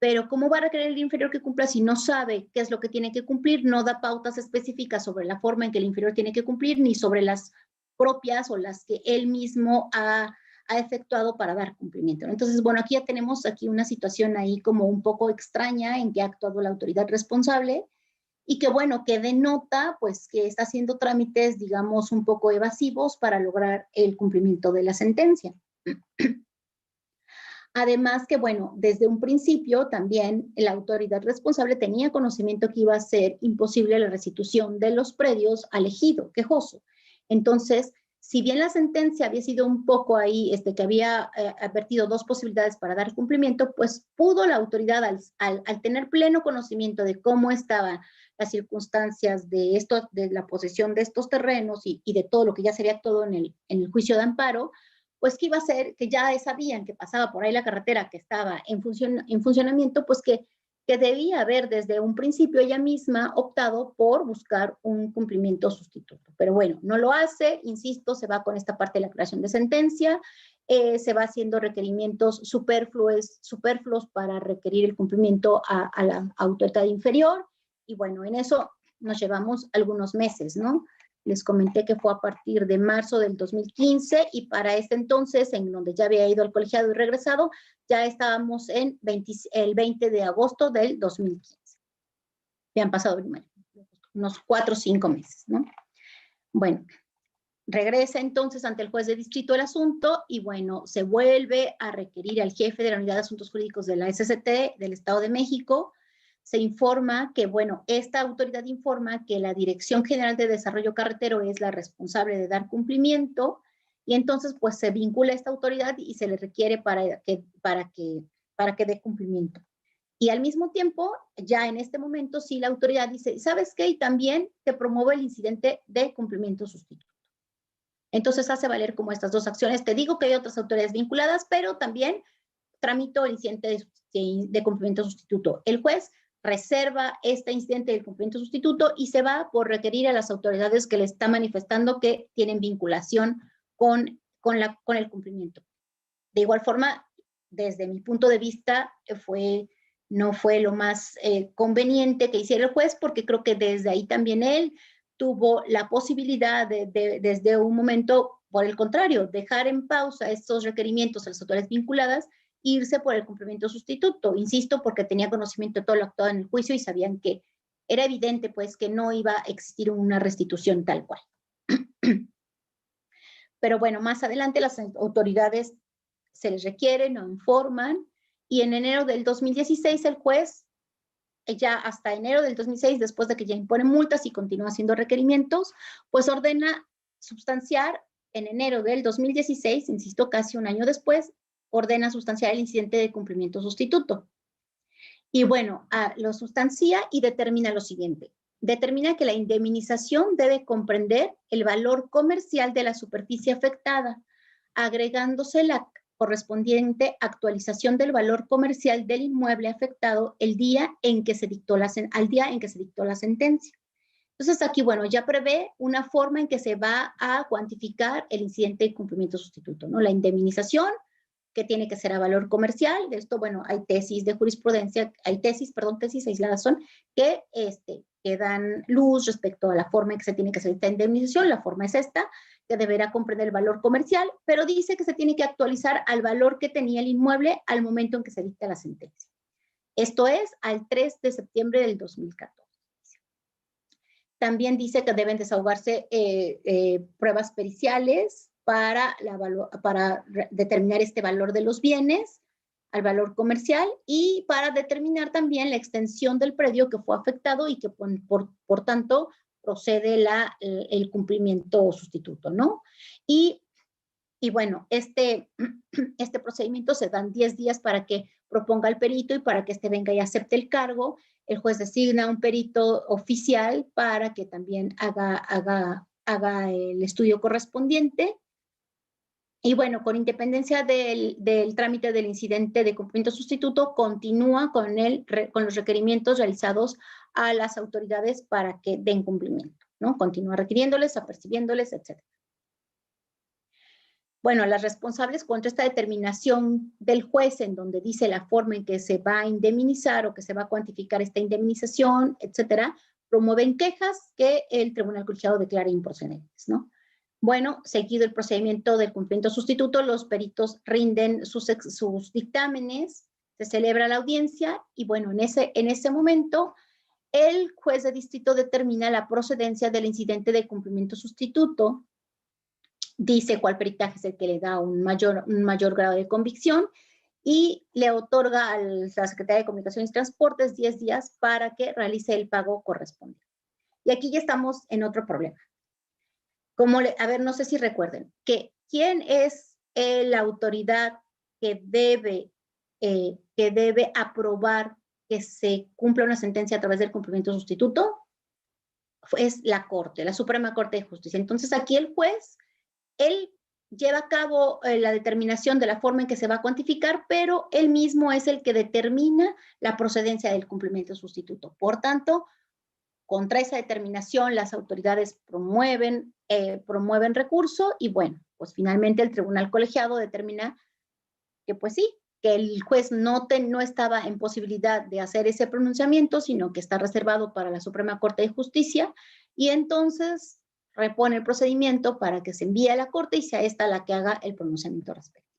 Pero ¿cómo va a requerir el inferior que cumpla si no sabe qué es lo que tiene que cumplir? No da pautas específicas sobre la forma en que el inferior tiene que cumplir, ni sobre las propias o las que él mismo ha efectuado para dar cumplimiento. Entonces, bueno, aquí ya tenemos aquí una situación ahí como un poco extraña en que ha actuado la autoridad responsable y que, bueno, que denota, pues, que está haciendo trámites, digamos, un poco evasivos para lograr el cumplimiento de la sentencia. Además que, bueno, desde un principio también la autoridad responsable tenía conocimiento que iba a ser imposible la restitución de los predios al ejido quejoso. Entonces, si bien la sentencia había sido un poco ahí, que había advertido dos posibilidades para dar cumplimiento, pues pudo la autoridad, al tener pleno conocimiento de cómo estaban las circunstancias de la posesión de estos terrenos y de todo lo que ya se había actuado en el juicio de amparo, pues que iba a ser, que ya sabían que pasaba por ahí la carretera que estaba en funcionamiento, pues que debía haber desde un principio ella misma optado por buscar un cumplimiento sustituto. Pero bueno, no lo hace, insisto, se va con esta parte de la creación de sentencia, se va haciendo requerimientos superfluos para requerir el cumplimiento a la autoridad inferior, y bueno, en eso nos llevamos algunos meses, ¿no? Les comenté que fue a partir de marzo del 2015 y para este entonces, en donde ya había ido al colegiado y regresado, ya estábamos en el 20 de agosto del 2015. Ya han pasado unos 4 o 5 meses, ¿no? Bueno, regresa entonces ante el juez de distrito el asunto y bueno, se vuelve a requerir al jefe de la Unidad de Asuntos Jurídicos de la SCT del Estado de México. Se informa que, bueno, esta autoridad informa que la Dirección General de Desarrollo Carretero es la responsable de dar cumplimiento y entonces pues se vincula a esta autoridad y se le requiere para que dé cumplimiento. Y al mismo tiempo, ya en este momento, sí la autoridad dice, ¿sabes qué? Y también te promueve el incidente de cumplimiento sustituto. Entonces hace valer como estas dos acciones. Te digo que hay otras autoridades vinculadas, pero también tramito el incidente de cumplimiento sustituto. El juez reserva este incidente del cumplimiento sustituto y se va por requerir a las autoridades que le están manifestando que tienen vinculación con el cumplimiento. De igual forma, desde mi punto de vista, no fue lo más conveniente que hiciera el juez, porque creo que desde ahí también él tuvo la posibilidad desde un momento, por el contrario, dejar en pausa estos requerimientos a las autoridades vinculadas, irse por el cumplimiento sustituto, insisto, porque tenía conocimiento de todo lo actuado en el juicio y sabían que era evidente pues que no iba a existir una restitución tal cual. Pero bueno, más adelante las autoridades se les requiere, no informan, y en enero del 2016 el juez, ya hasta enero del 2006, después de que ya impone multas y continúa haciendo requerimientos, pues ordena sustanciar en enero del 2016, insisto, casi un año después, ordena sustanciar el incidente de cumplimiento sustituto. Y bueno, lo sustancia y determina lo siguiente. Determina que la indemnización debe comprender el valor comercial de la superficie afectada, agregándose la correspondiente actualización del valor comercial del inmueble afectado al día en que se dictó la sentencia. Entonces aquí, bueno, ya prevé una forma en que se va a cuantificar el incidente de cumplimiento sustituto, ¿no? La indemnización, que tiene que ser a valor comercial. De esto, bueno, hay tesis de jurisprudencia, tesis aisladas son, que dan luz respecto a la forma en que se tiene que hacer esta indemnización. La forma es esta, que deberá comprender el valor comercial, pero dice que se tiene que actualizar al valor que tenía el inmueble al momento en que se dicta la sentencia. Esto es al 3 de septiembre del 2014. También dice que deben desahogarse pruebas periciales para determinar este valor de los bienes al valor comercial y para determinar también la extensión del predio que fue afectado y que por tanto procede el cumplimiento sustituto, ¿no? Y bueno, este procedimiento se dan 10 días para que proponga el perito y para que venga y acepte el cargo. El juez designa un perito oficial para que también haga el estudio correspondiente. Y bueno, con independencia del trámite del incidente de cumplimiento sustituto, continúa con los requerimientos realizados a las autoridades para que den cumplimiento, ¿no? Continúa requiriéndoles, apercibiéndoles, etc. Bueno, las responsables contra esta determinación del juez en donde dice la forma en que se va a indemnizar o que se va a cuantificar esta indemnización, etcétera, promueven quejas que el Tribunal Colegiado declara improcedentes, ¿no? bueno, seguido el procedimiento del cumplimiento sustituto, los peritos rinden sus dictámenes, se celebra la audiencia y bueno, en ese momento el juez de distrito determina la procedencia del incidente de cumplimiento sustituto, dice cuál peritaje es el que le da un mayor grado de convicción y le otorga a la Secretaría de Comunicaciones y Transportes 10 días para que realice el pago correspondiente. Y aquí ya estamos en otro problema. A ver, no sé si recuerden, ¿quién es la autoridad que debe aprobar que se cumpla una sentencia a través del cumplimiento sustituto? Es la Corte, la Suprema Corte de Justicia. Entonces aquí el juez, él lleva a cabo la determinación de la forma en que se va a cuantificar, pero él mismo es el que determina la procedencia del cumplimiento sustituto. Por tanto, contra esa determinación, las autoridades promueven recurso y bueno, pues finalmente el tribunal colegiado determina que pues sí, que el juez no estaba en posibilidad de hacer ese pronunciamiento, sino que está reservado para la Suprema Corte de Justicia y entonces repone el procedimiento para que se envíe a la Corte y sea esta la que haga el pronunciamiento respectivo.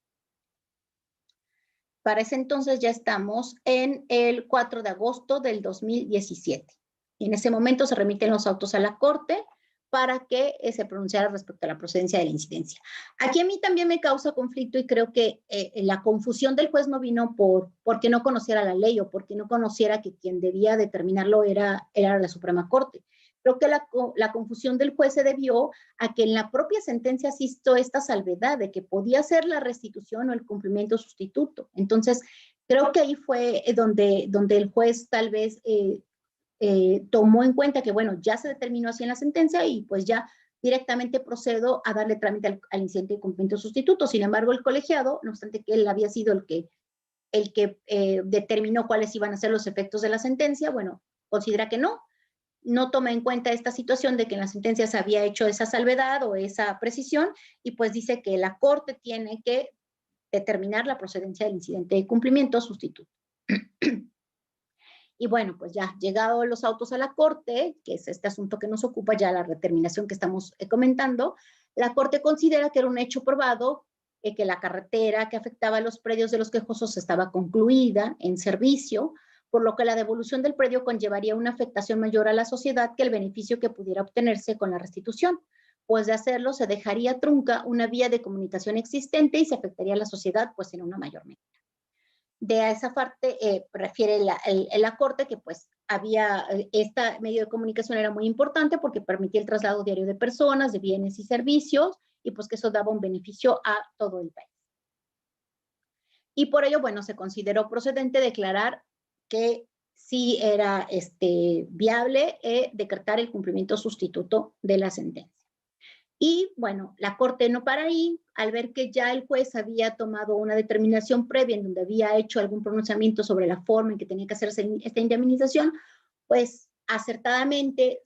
Para ese entonces ya estamos en el 4 de agosto del 2017. Y en ese momento se remiten los autos a la Corte para que se pronunciara respecto a la procedencia de la incidencia. Aquí a mí también me causa conflicto y creo que la confusión del juez no vino porque no conociera la ley o porque no conociera que quien debía determinarlo era la Suprema Corte. Creo que la confusión del juez se debió a que en la propia sentencia asistió esta salvedad de que podía ser la restitución o el cumplimiento sustituto. Entonces, creo que ahí fue donde el juez tal vez tomó en cuenta que, bueno, ya se determinó así en la sentencia y pues ya directamente procedo a darle trámite al incidente de cumplimiento sustituto. Sin embargo, el colegiado, no obstante que él había sido el que determinó cuáles iban a ser los efectos de la sentencia, bueno, considera que no toma en cuenta esta situación de que en la sentencia se había hecho esa salvedad o esa precisión y pues dice que la Corte tiene que determinar la procedencia del incidente de cumplimiento sustituto. Y bueno, pues ya llegados los autos a la Corte, que es este asunto que nos ocupa ya la determinación que estamos comentando, la Corte considera que era un hecho probado que la carretera que afectaba a los predios de los quejosos estaba concluida en servicio, por lo que la devolución del predio conllevaría una afectación mayor a la sociedad que el beneficio que pudiera obtenerse con la restitución, pues de hacerlo se dejaría trunca una vía de comunicación existente y se afectaría a la sociedad pues en una mayor medida. De esa parte refiere la Corte que pues este medio de comunicación era muy importante porque permitía el traslado diario de personas, de bienes y servicios y pues que eso daba un beneficio a todo el país. Y por ello, bueno, se consideró procedente declarar que sí era viable decretar el cumplimiento sustituto de la sentencia. Y bueno, la Corte no para ahí, al ver que ya el juez había tomado una determinación previa en donde había hecho algún pronunciamiento sobre la forma en que tenía que hacerse esta indemnización, pues acertadamente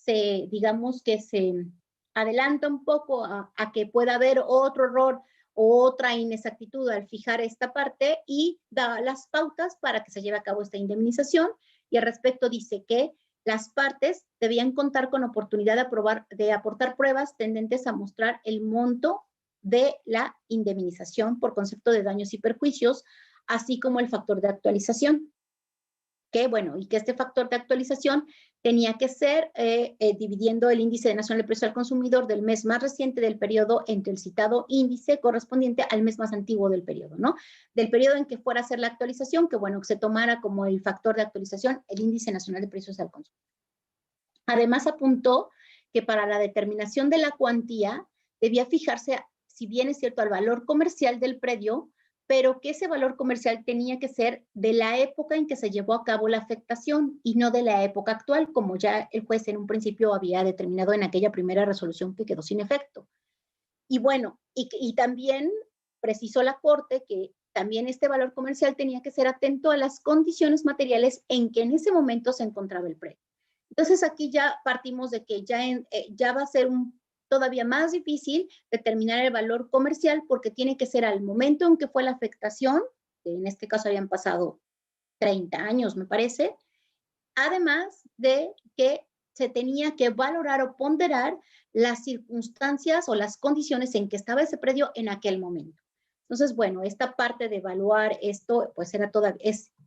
digamos que se adelanta un poco a que pueda haber otro error o otra inexactitud al fijar esta parte y da las pautas para que se lleve a cabo esta indemnización y al respecto dice que las partes debían contar con oportunidad de aportar pruebas tendentes a mostrar el monto de la indemnización por concepto de daños y perjuicios, así como el factor de actualización. Y que este factor de actualización tenía que ser dividiendo el índice nacional de precios al consumidor del mes más reciente del periodo entre el citado índice correspondiente al mes más antiguo del periodo, ¿no? Del periodo en que fuera a hacer la actualización, que se tomara como el factor de actualización el índice nacional de precios al consumidor. Además apuntó que para la determinación de la cuantía debía fijarse, si bien es cierto, al valor comercial del predio, pero que ese valor comercial tenía que ser de la época en que se llevó a cabo la afectación y no de la época actual, como ya el juez en un principio había determinado en aquella primera resolución que quedó sin efecto. Y bueno, y también precisó la Corte que también este valor comercial tenía que ser atento a las condiciones materiales en que en ese momento se encontraba el predio. Entonces aquí ya partimos de que ya va a ser todavía más difícil determinar el valor comercial porque tiene que ser al momento en que fue la afectación, que en este caso habían pasado 30 años, me parece, además de que se tenía que valorar o ponderar las circunstancias o las condiciones en que estaba ese predio en aquel momento. Entonces, bueno, esta parte de evaluar esto, pues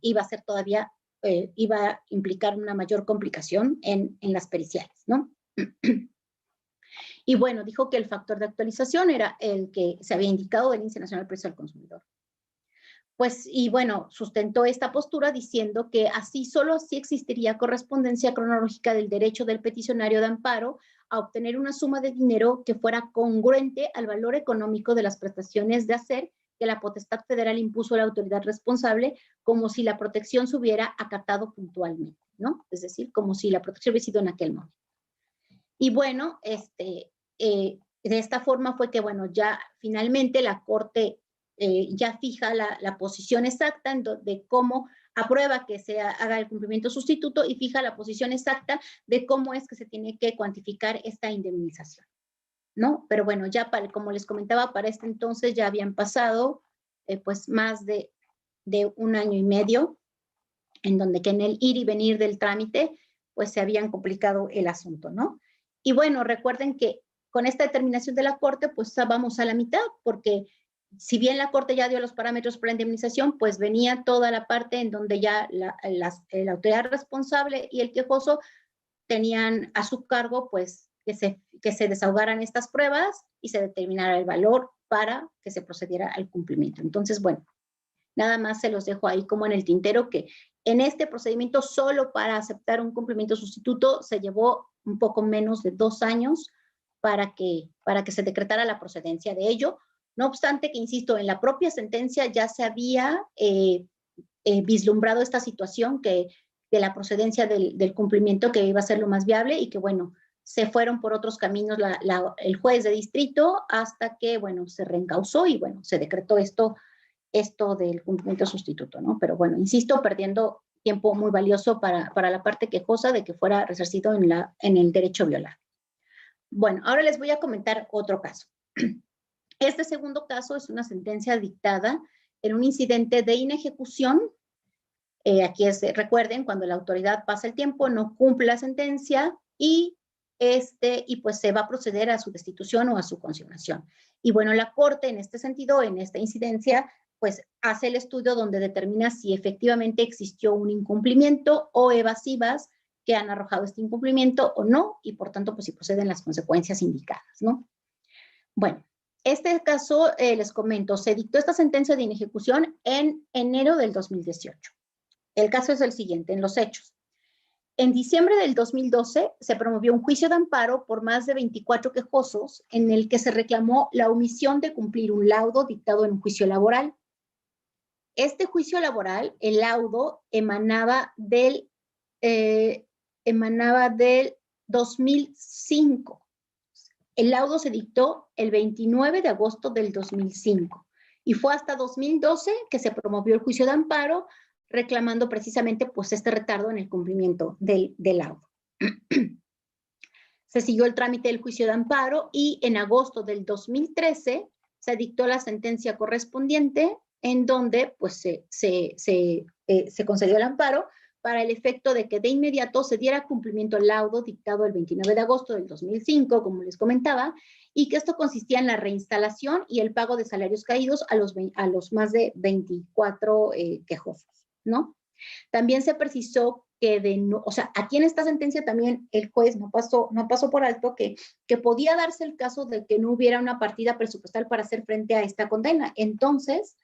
iba a implicar una mayor complicación en las periciales, ¿no? Y bueno, dijo que el factor de actualización era el que se había indicado del Índice Nacional de Precios al Consumidor. Pues, y bueno, sustentó esta postura diciendo que solo así existiría correspondencia cronológica del derecho del peticionario de amparo a obtener una suma de dinero que fuera congruente al valor económico de las prestaciones de hacer que la potestad federal impuso a la autoridad responsable, como si la protección se hubiera acatado puntualmente, ¿no? Es decir, como si la protección hubiera sido en aquel momento. Y bueno, de esta forma fue que, bueno, ya finalmente la Corte ya fija la posición exacta de cómo aprueba que se haga el cumplimiento sustituto y fija la posición exacta de cómo es que se tiene que cuantificar esta indemnización, ¿no? Pero bueno, ya como les comentaba, para este entonces ya habían pasado pues más de 1 año y medio, en donde que en el ir y venir del trámite pues se habían complicado el asunto, ¿no? Y bueno, recuerden que con esta determinación de la Corte pues vamos a la mitad, porque si bien la Corte ya dio los parámetros para la indemnización, pues venía toda la parte en donde ya la autoridad responsable y el quejoso tenían a su cargo, pues, que se desahogaran estas pruebas y se determinara el valor para que se procediera al cumplimiento. Entonces, bueno, nada más se los dejo ahí como en el tintero, que en este procedimiento solo para aceptar un cumplimiento sustituto se llevó un poco menos de 2 años para que se decretara la procedencia de ello. No obstante que, insisto, en la propia sentencia ya se había vislumbrado esta situación de la procedencia del cumplimiento, que iba a ser lo más viable, y que, bueno, se fueron por otros caminos el juez de distrito hasta que, bueno, se reencausó y, bueno, se decretó esto del cumplimiento sustituto, ¿no? Pero, bueno, insisto, perdiendo tiempo muy valioso para la parte quejosa de que fuera resarcido en el derecho violado. Bueno, ahora les voy a comentar otro caso. Este segundo caso es una sentencia dictada en un incidente de inejecución. Aquí recuerden, cuando la autoridad pasa el tiempo, no cumple la sentencia y pues se va a proceder a su destitución o a su consignación. Y bueno, la Corte en este sentido, en esta incidencia, pues hace el estudio donde determina si efectivamente existió un incumplimiento o evasivas que han arrojado este incumplimiento o no, y por tanto, pues si proceden las consecuencias indicadas, ¿no? Bueno, este caso, les comento, se dictó esta sentencia de inejecución en enero del 2018. El caso es el siguiente, en los hechos. En diciembre del 2012 se promovió un juicio de amparo por más de 24 quejosos en el que se reclamó la omisión de cumplir un laudo dictado en un juicio laboral. Este juicio laboral, el laudo, emanaba del 2005. El laudo se dictó el 29 de agosto del 2005 y fue hasta 2012 que se promovió el juicio de amparo reclamando precisamente pues este retardo en el cumplimiento del laudo. Se siguió el trámite del juicio de amparo y en agosto del 2013 se dictó la sentencia correspondiente en donde pues se concedió el amparo para el efecto de que de inmediato se diera cumplimiento al laudo dictado el 29 de agosto del 2005, como les comentaba, y que esto consistía en la reinstalación y el pago de salarios caídos a los más de 24 quejosos, ¿no? También se precisó que aquí en esta sentencia también el juez no pasó por alto que podía darse el caso de que no hubiera una partida presupuestal para hacer frente a esta condena. Entonces,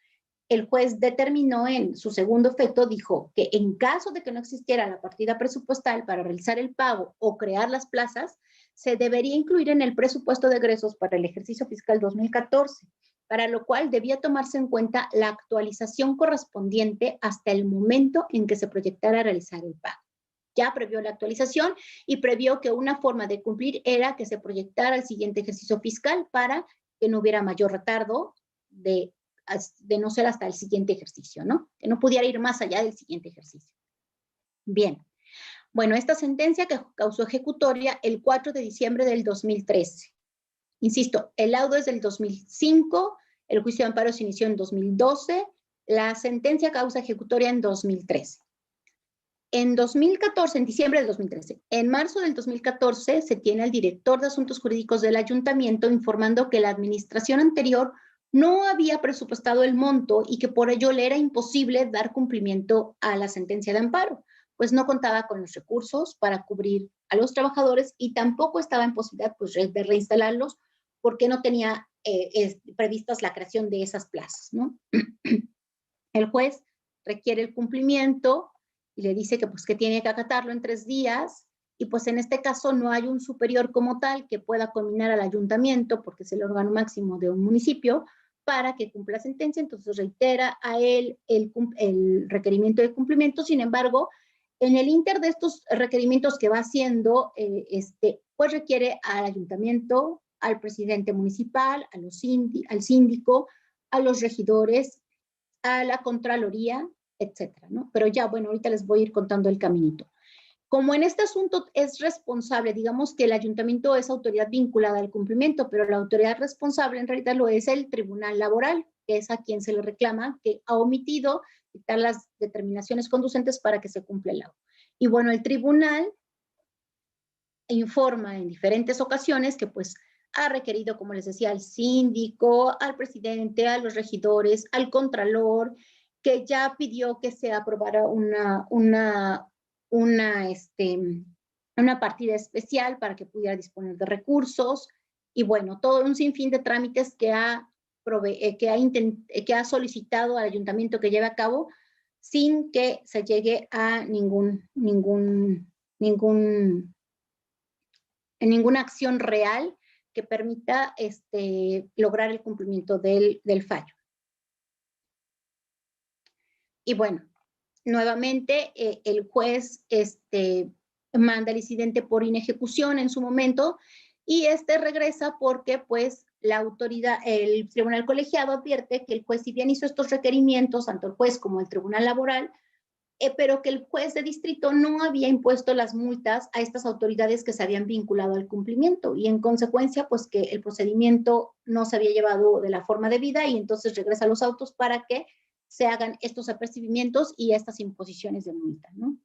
el juez determinó en su segundo efecto, dijo que en caso de que no existiera la partida presupuestal para realizar el pago o crear las plazas, se debería incluir en el presupuesto de egresos para el ejercicio fiscal 2014, para lo cual debía tomarse en cuenta la actualización correspondiente hasta el momento en que se proyectara realizar el pago. Ya previó la actualización y previó que una forma de cumplir era que se proyectara el siguiente ejercicio fiscal para que no hubiera mayor retardo de no ser hasta el siguiente ejercicio, ¿no? Que no pudiera ir más allá del siguiente ejercicio. Bien. Bueno, esta sentencia que causó ejecutoria el 4 de diciembre del 2013. Insisto, el laudo es del 2005, el juicio de amparo se inició en 2012, la sentencia causa ejecutoria en 2013. En 2014, en diciembre del 2013, en marzo del 2014 se tiene al director de Asuntos Jurídicos del Ayuntamiento informando que la administración anterior no había presupuestado el monto y que por ello le era imposible dar cumplimiento a la sentencia de amparo, pues no contaba con los recursos para cubrir a los trabajadores y tampoco estaba en posibilidad pues, de reinstalarlos porque no tenía previstas la creación de esas plazas, ¿no? El juez requiere el cumplimiento y le dice que, pues, que tiene que acatarlo en 3 días y pues en este caso no hay un superior como tal que pueda combinar al ayuntamiento, porque es el órgano máximo de un municipio, para que cumpla la sentencia, entonces reitera a él el requerimiento de cumplimiento. Sin embargo, en el inter de estos requerimientos que va haciendo, pues requiere al ayuntamiento, al presidente municipal, al síndico, a los regidores, a la Contraloría, etcétera, ¿no? Pero ya, bueno, ahorita les voy a ir contando el caminito. Como en este asunto es responsable, digamos que el ayuntamiento es autoridad vinculada al cumplimiento, pero la autoridad responsable en realidad lo es el Tribunal Laboral, que es a quien se le reclama que ha omitido dictar las determinaciones conducentes para que se cumpla el lago. Y bueno, el tribunal informa en diferentes ocasiones que pues ha requerido, como les decía, al síndico, al presidente, a los regidores, al contralor, que ya pidió que se aprobara una partida especial para que pudiera disponer de recursos y bueno, todo un sinfín de trámites que ha solicitado al ayuntamiento que lleve a cabo sin que se llegue a ninguna acción real que permita lograr el cumplimiento del fallo. Y bueno, nuevamente el juez manda el incidente por inejecución en su momento y regresa porque pues la autoridad, el tribunal colegiado advierte que el juez, si bien hizo estos requerimientos, tanto el juez como el tribunal laboral, pero que el juez de distrito no había impuesto las multas a estas autoridades que se habían vinculado al cumplimiento y en consecuencia pues que el procedimiento no se había llevado de la forma debida y entonces regresa a los autos para que se hagan estos apercibimientos y estas imposiciones de multa, ¿no?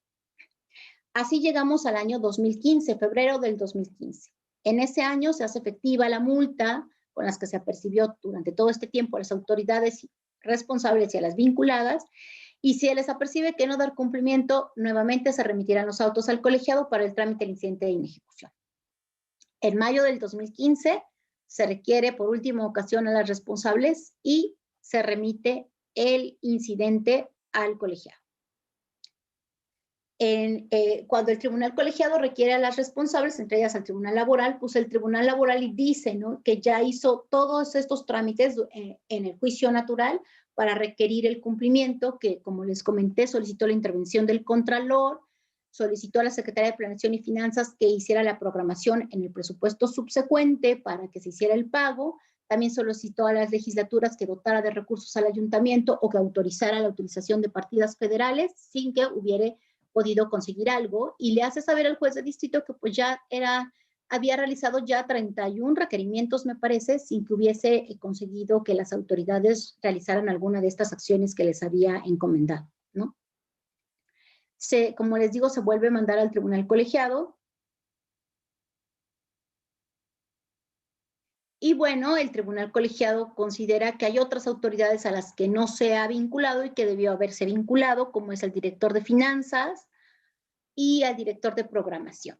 Así llegamos al año 2015, febrero del 2015. En ese año se hace efectiva la multa con las que se apercibió durante todo este tiempo a las autoridades responsables y a las vinculadas. Y si se les apercibe que no dar cumplimiento, nuevamente se remitirán los autos al colegiado para el trámite del incidente de inejecución. En mayo del 2015 se requiere por última ocasión a las responsables y se remite el incidente al colegiado. Cuando el tribunal colegiado requiere a las responsables, entre ellas al tribunal laboral, pues el tribunal laboral dice, ¿no?, que ya hizo todos estos trámites en el juicio natural para requerir el cumplimiento, que como les comenté, solicitó la intervención del contralor, solicitó a la Secretaría de Planeación y Finanzas que hiciera la programación en el presupuesto subsecuente para que se hiciera el pago, también solicitó a las legislaturas que dotara de recursos al ayuntamiento o que autorizara la utilización de partidas federales sin que hubiera podido conseguir algo, y le hace saber al juez de distrito que pues ya había realizado ya 31 requerimientos, me parece, sin que hubiese conseguido que las autoridades realizaran alguna de estas acciones que les había encomendado, ¿no? Como les digo, se vuelve a mandar al tribunal colegiado. Y bueno, el tribunal colegiado considera que hay otras autoridades a las que no se ha vinculado y que debió haberse vinculado, como es el director de finanzas y al director de programación.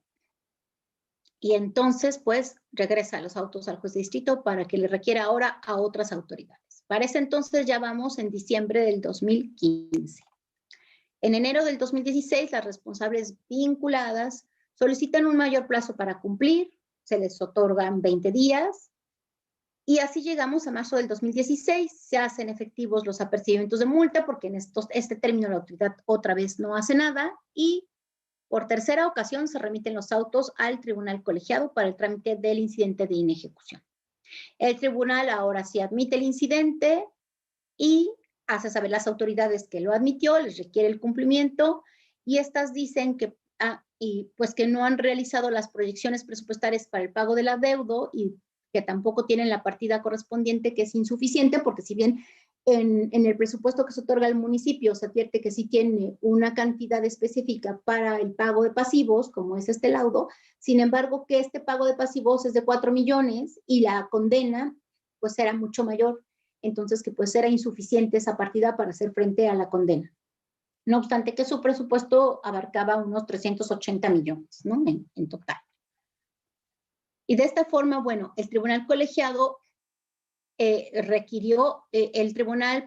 Y entonces, pues, regresa los autos al juez de distrito para que le requiera ahora a otras autoridades. Para ese entonces ya vamos en diciembre del 2015. En enero del 2016, las responsables vinculadas solicitan un mayor plazo para cumplir, se les otorgan 20 días, y así llegamos a marzo del 2016, se hacen efectivos los apercibimientos de multa, porque en este término la autoridad otra vez no hace nada, y por tercera ocasión se remiten los autos al tribunal colegiado para el trámite del incidente de inejecución. El tribunal ahora sí admite el incidente y hace saber a las autoridades que lo admitió, les requiere el cumplimiento, y estas dicen que, pues que no han realizado las proyecciones presupuestarias para el pago del adeudo y que tampoco tienen la partida correspondiente, que es insuficiente, porque si bien en el presupuesto que se otorga al municipio se advierte que sí tiene una cantidad específica para el pago de pasivos, como es este laudo. Sin embargo, que este pago de pasivos es de 4 millones y la condena pues era mucho mayor. Entonces, que pues era insuficiente esa partida para hacer frente a la condena. No obstante que su presupuesto abarcaba unos 380 millones, ¿no? En total. Y de esta forma, bueno, el tribunal colegiado requirió, el tribunal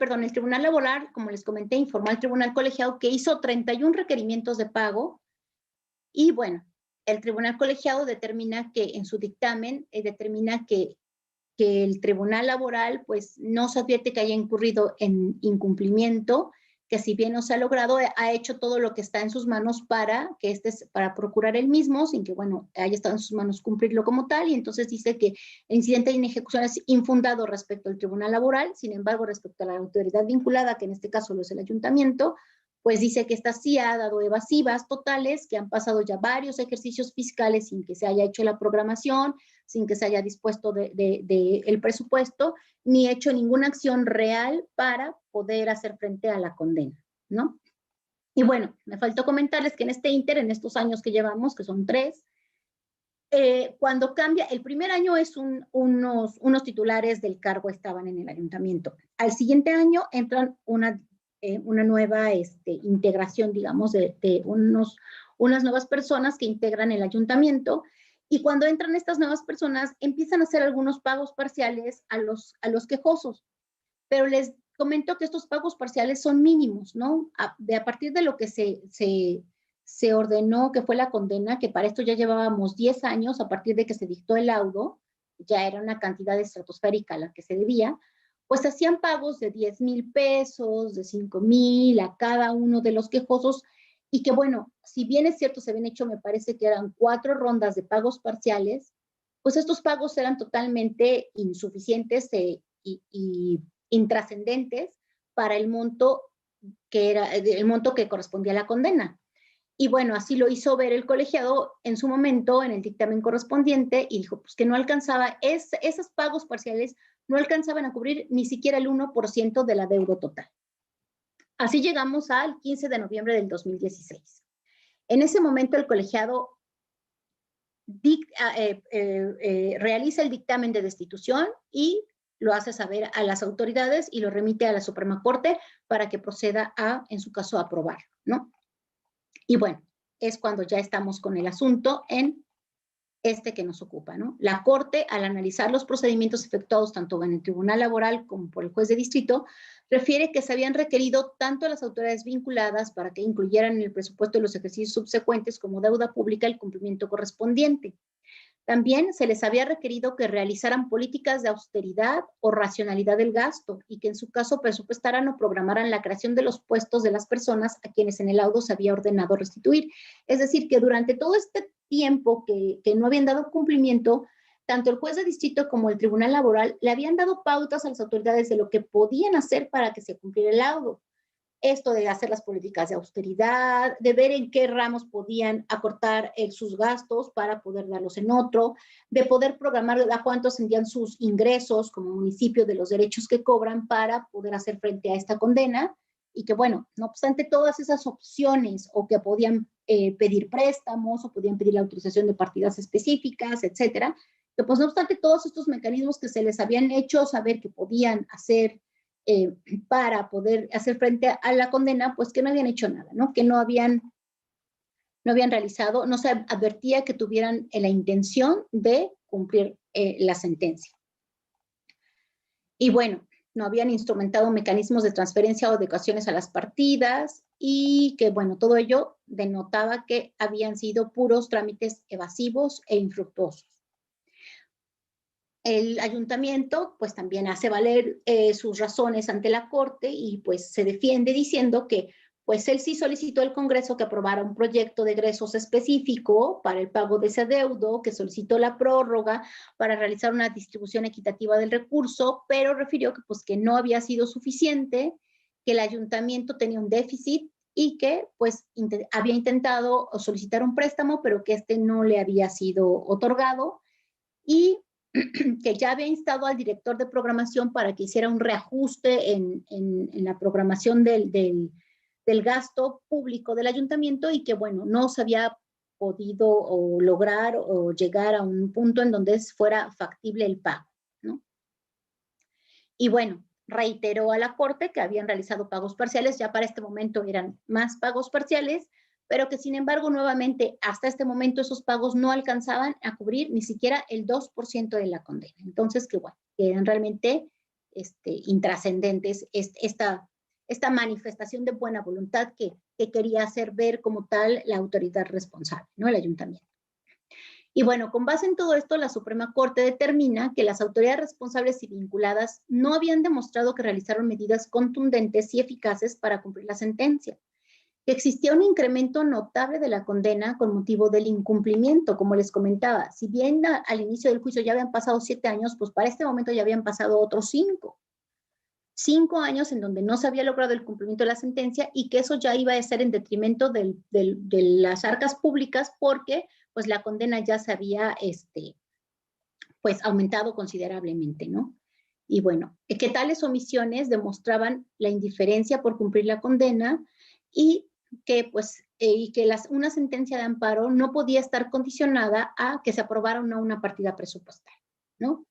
laboral, como les comenté, informó al tribunal colegiado que hizo 31 requerimientos de pago y bueno, el tribunal colegiado determina que en su dictamen, determina que el tribunal laboral pues no se advierte que haya incurrido en incumplimiento, que si bien no se ha logrado, ha hecho todo lo que está en sus manos para procurar el mismo, sin que, bueno, haya estado en sus manos cumplirlo como tal, y entonces dice que el incidente de inejecución es infundado respecto al tribunal laboral. Sin embargo, respecto a la autoridad vinculada, que en este caso lo es el ayuntamiento, pues dice que esta sí ha dado evasivas totales, que han pasado ya varios ejercicios fiscales sin que se haya hecho la programación, sin que se haya dispuesto el presupuesto, ni hecho ninguna acción real para poder hacer frente a la condena, ¿no? Y bueno, me faltó comentarles que en este ínter, en estos años que llevamos, que son 3, cuando cambia, el primer año es unos titulares del cargo estaban en el ayuntamiento. Al siguiente año entran una nueva integración, digamos, de unas nuevas personas que integran el ayuntamiento, y cuando entran estas nuevas personas empiezan a hacer algunos pagos parciales a los quejosos, pero les comento que estos pagos parciales son mínimos, ¿no? A partir de lo que se ordenó, que fue la condena, que para esto ya llevábamos 10 años, a partir de que se dictó el laudo, ya era una cantidad estratosférica la que se debía, pues hacían pagos de 10,000 pesos, de 5,000 a cada uno de los quejosos, y que bueno, si bien es cierto, se habían hecho, me parece que eran 4 rondas de pagos parciales, pues estos pagos eran totalmente insuficientes y intrascendentes para el monto que correspondía a la condena. Y bueno, así lo hizo ver el colegiado en su momento, en el dictamen correspondiente, y dijo pues que no alcanzaba, esos pagos parciales no alcanzaban a cubrir ni siquiera el 1% de la deuda total. Así llegamos al 15 de noviembre del 2016. En ese momento el colegiado realiza el dictamen de destitución y lo hace saber a las autoridades y lo remite a la Suprema Corte para que proceda en su caso, a aprobar, ¿no? Y bueno, es cuando ya estamos con el asunto en que nos ocupa, ¿no? La Corte, al analizar los procedimientos efectuados tanto en el Tribunal Laboral como por el juez de distrito, refiere que se habían requerido tanto a las autoridades vinculadas para que incluyeran en el presupuesto de los ejercicios subsecuentes como deuda pública el cumplimiento correspondiente. También se les había requerido que realizaran políticas de austeridad o racionalidad del gasto y que en su caso presupuestaran o programaran la creación de los puestos de las personas a quienes en el laudo se había ordenado restituir. Es decir, que durante todo este tiempo que no habían dado cumplimiento, tanto el juez de distrito como el Tribunal Laboral le habían dado pautas a las autoridades de lo que podían hacer para que se cumpliera el laudo. Esto de hacer las políticas de austeridad, de ver en qué ramos podían acortar sus gastos para poder darlos en otro, de poder programar a cuánto ascendían sus ingresos como municipio de los derechos que cobran para poder hacer frente a esta condena, y que bueno, no obstante todas esas opciones, o que podían pedir préstamos, o podían pedir la autorización de partidas específicas, etcétera, que pues no obstante todos estos mecanismos que se les habían hecho saber que podían hacer para poder hacer frente a la condena, pues que no habían hecho nada, ¿no? Que no habían realizado, no se advertía que tuvieran la intención de cumplir la sentencia. Y bueno, no habían instrumentado mecanismos de transferencia o adecuaciones a las partidas, y que bueno, todo ello denotaba que habían sido puros trámites evasivos e infructuosos. El ayuntamiento pues también hace valer sus razones ante la Corte y pues se defiende diciendo que pues él sí solicitó al Congreso que aprobara un proyecto de egresos específico para el pago de ese adeudo, que solicitó la prórroga para realizar una distribución equitativa del recurso, pero refirió que pues que no había sido suficiente, que el ayuntamiento tenía un déficit y que pues había intentado solicitar un préstamo, pero que no le había sido otorgado, y que ya había instado al director de programación para que hiciera un reajuste en la programación del gasto público del ayuntamiento y que, bueno, no se había podido o lograr o llegar a un punto en donde fuera factible el pago, ¿no? Y bueno, reiteró a la Corte que habían realizado pagos parciales, ya para este momento eran más pagos parciales, pero que sin embargo nuevamente hasta este momento esos pagos no alcanzaban a cubrir ni siquiera el 2% de la condena. Entonces, que bueno, que eran realmente intrascendentes esta manifestación de buena voluntad que quería hacer ver como tal la autoridad responsable, ¿no? El ayuntamiento. Y bueno, con base en todo esto, la Suprema Corte determina que las autoridades responsables y vinculadas no habían demostrado que realizaron medidas contundentes y eficaces para cumplir la sentencia, que existía un incremento notable de la condena con motivo del incumplimiento, como les comentaba. Si bien al inicio del juicio ya habían pasado 7 años, pues para este momento ya habían pasado otros 5. 5 años en donde no se había logrado el cumplimiento de la sentencia y que eso ya iba a ser en detrimento de las arcas públicas porque pues la condena ya se había pues aumentado considerablemente, ¿no? Y bueno, que tales omisiones demostraban la indiferencia por cumplir la condena y que pues una sentencia de amparo no podía estar condicionada a que se aprobara o no una partida presupuestaria, ¿no?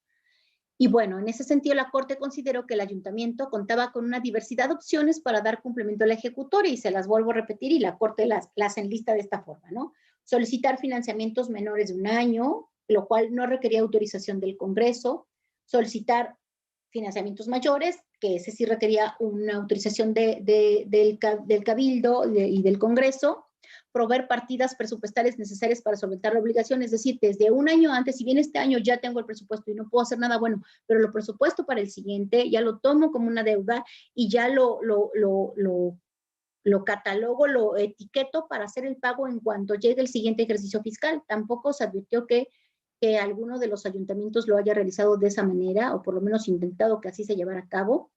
Y bueno, en ese sentido la Corte consideró que el ayuntamiento contaba con una diversidad de opciones para dar cumplimiento a la ejecutoria y se las vuelvo a repetir y la Corte las enlista de esta forma, ¿no? Solicitar financiamientos menores de 1 año, lo cual no requería autorización del Congreso, solicitar financiamientos mayores, que ese sí requería una autorización del Cabildo y del Congreso, proveer partidas presupuestarias necesarias para solventar la obligación, es decir, desde 1 año antes, si bien este año ya tengo el presupuesto y no puedo hacer nada, bueno, pero lo presupuesto para el siguiente ya lo tomo como una deuda y ya lo catalogo, lo etiqueto para hacer el pago en cuanto llegue el siguiente ejercicio fiscal. Tampoco se advirtió que alguno de los ayuntamientos lo haya realizado de esa manera, o por lo menos intentado que así se llevara a cabo.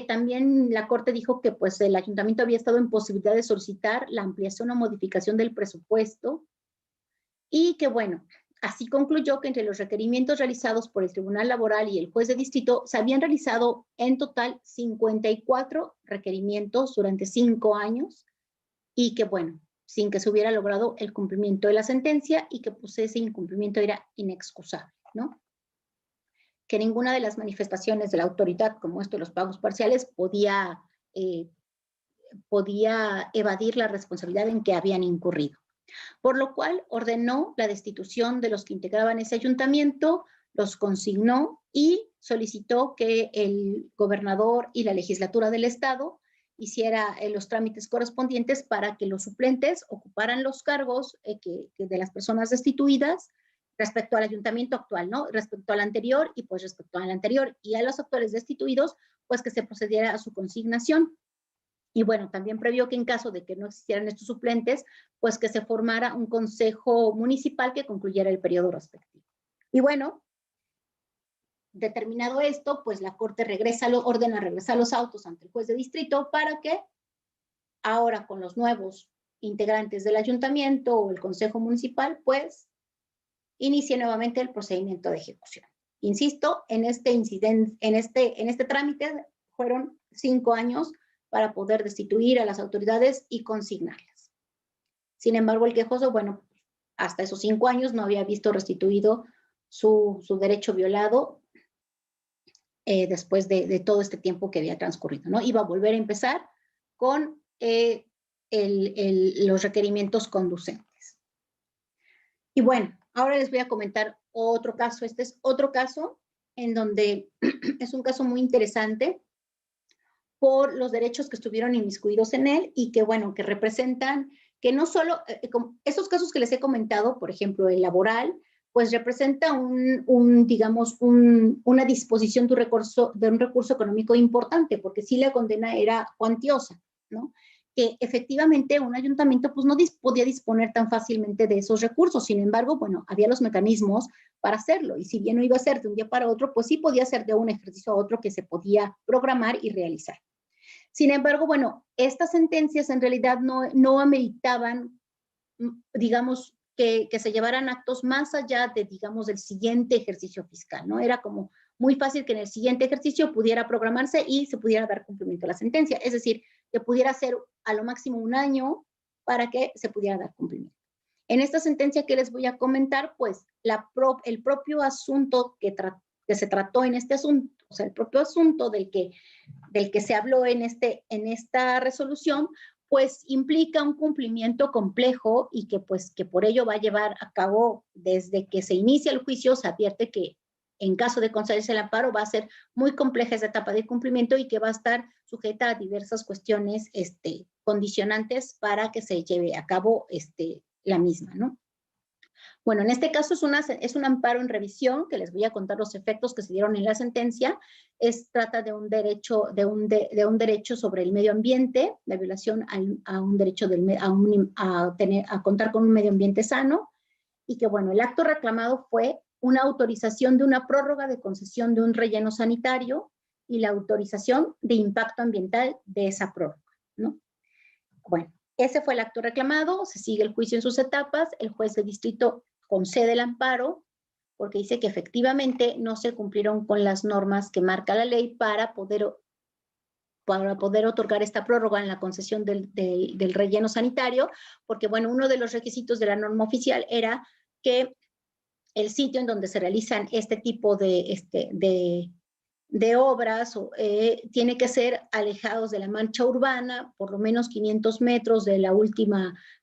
También la Corte dijo que pues el ayuntamiento había estado en posibilidad de solicitar la ampliación o modificación del presupuesto y que bueno, así concluyó que entre los requerimientos realizados por el Tribunal Laboral y el juez de distrito se habían realizado en total 54 requerimientos durante 5 años y que bueno, sin que se hubiera logrado el cumplimiento de la sentencia y que pues ese incumplimiento era inexcusable, ¿no? Que ninguna de las manifestaciones de la autoridad, como esto de los pagos parciales, podía evadir la responsabilidad en que habían incurrido. Por lo cual ordenó la destitución de los que integraban ese ayuntamiento, los consignó y solicitó que el gobernador y la legislatura del estado hiciera los trámites correspondientes para que los suplentes ocuparan los cargos de las personas destituidas respecto al ayuntamiento actual, ¿no? Respecto al anterior y pues respecto al anterior y a los actuales destituidos, pues que se procediera a su consignación. Y bueno, también previó que en caso de que no existieran estos suplentes, pues que se formara un consejo municipal que concluyera el periodo respectivo. Y bueno, determinado esto, pues la Corte ordena regresar los autos ante el juez de distrito para que ahora con los nuevos integrantes del ayuntamiento o el consejo municipal, pues inicie nuevamente el procedimiento de ejecución. Insisto, en este trámite fueron 5 años para poder destituir a las autoridades y consignarlas. Sin embargo, el quejoso, bueno, hasta esos 5 años no había visto restituido su derecho violado después de todo este tiempo que había transcurrido, ¿no? Iba a volver a empezar con los requerimientos conducentes. Y bueno, ahora les voy a comentar otro caso. Este es otro caso en donde es un caso muy interesante por los derechos que estuvieron inmiscuidos en él y que, bueno, que representan que no solo, esos casos que les he comentado, por ejemplo, el laboral, pues representa una disposición de un recurso económico importante, porque sí la condena era cuantiosa, ¿no? Que efectivamente un ayuntamiento pues no podía disponer tan fácilmente de esos recursos. Sin embargo, bueno, había los mecanismos para hacerlo y si bien no iba a ser de un día para otro, pues sí podía ser de un ejercicio a otro que se podía programar y realizar. Sin embargo, bueno, estas sentencias en realidad no ameritaban, digamos, que se llevaran actos más allá de, digamos, del siguiente ejercicio fiscal, ¿no? Era como muy fácil que en el siguiente ejercicio pudiera programarse y se pudiera dar cumplimiento a la sentencia. Es decir, que pudiera ser a lo máximo un año para que se pudiera dar cumplimiento. En esta sentencia que les voy a comentar, pues el propio asunto que se trató en este asunto, o sea, el propio asunto del que se habló en esta resolución, pues implica un cumplimiento complejo y que por ello va a llevar a cabo desde que se inicia el juicio. Se advierte que en caso de concederse el amparo va a ser muy compleja esa etapa de cumplimiento y que va a estar sujeta a diversas cuestiones condicionantes para que se lleve a cabo la misma, ¿no? Bueno, en este caso es un amparo en revisión, que les voy a contar los efectos que se dieron en la sentencia. Trata de un derecho sobre el medio ambiente, la violación a un derecho a contar con un medio ambiente sano, y que, bueno, el acto reclamado fue una autorización de una prórroga de concesión de un relleno sanitario y la autorización de impacto ambiental de esa prórroga, ¿no? Bueno, ese fue el acto reclamado, se sigue el juicio en sus etapas, el juez de distrito concede el amparo porque dice que efectivamente no se cumplieron con las normas que marca la ley para poder otorgar esta prórroga en la concesión del relleno sanitario, porque, bueno, uno de los requisitos de la norma oficial era que el sitio en donde se realizan este tipo de obras tiene que ser alejados de la mancha urbana, por lo menos 500 metros de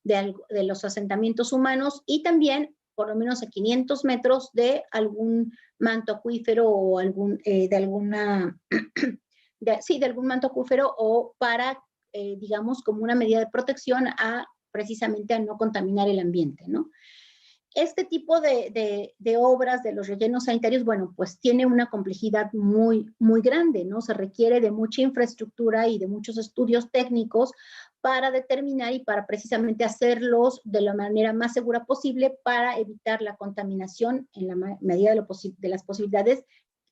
de los asentamientos humanos, y también por lo menos a 500 metros de algún manto acuífero o de algún manto acuífero, o para, digamos, como una medida de protección precisamente a no contaminar el ambiente, ¿no? Este tipo de obras de los rellenos sanitarios, bueno, pues tiene una complejidad muy, muy grande, ¿no? Se requiere de mucha infraestructura y de muchos estudios técnicos para determinar y para precisamente hacerlos de la manera más segura posible para evitar la contaminación en la medida de las posibilidades,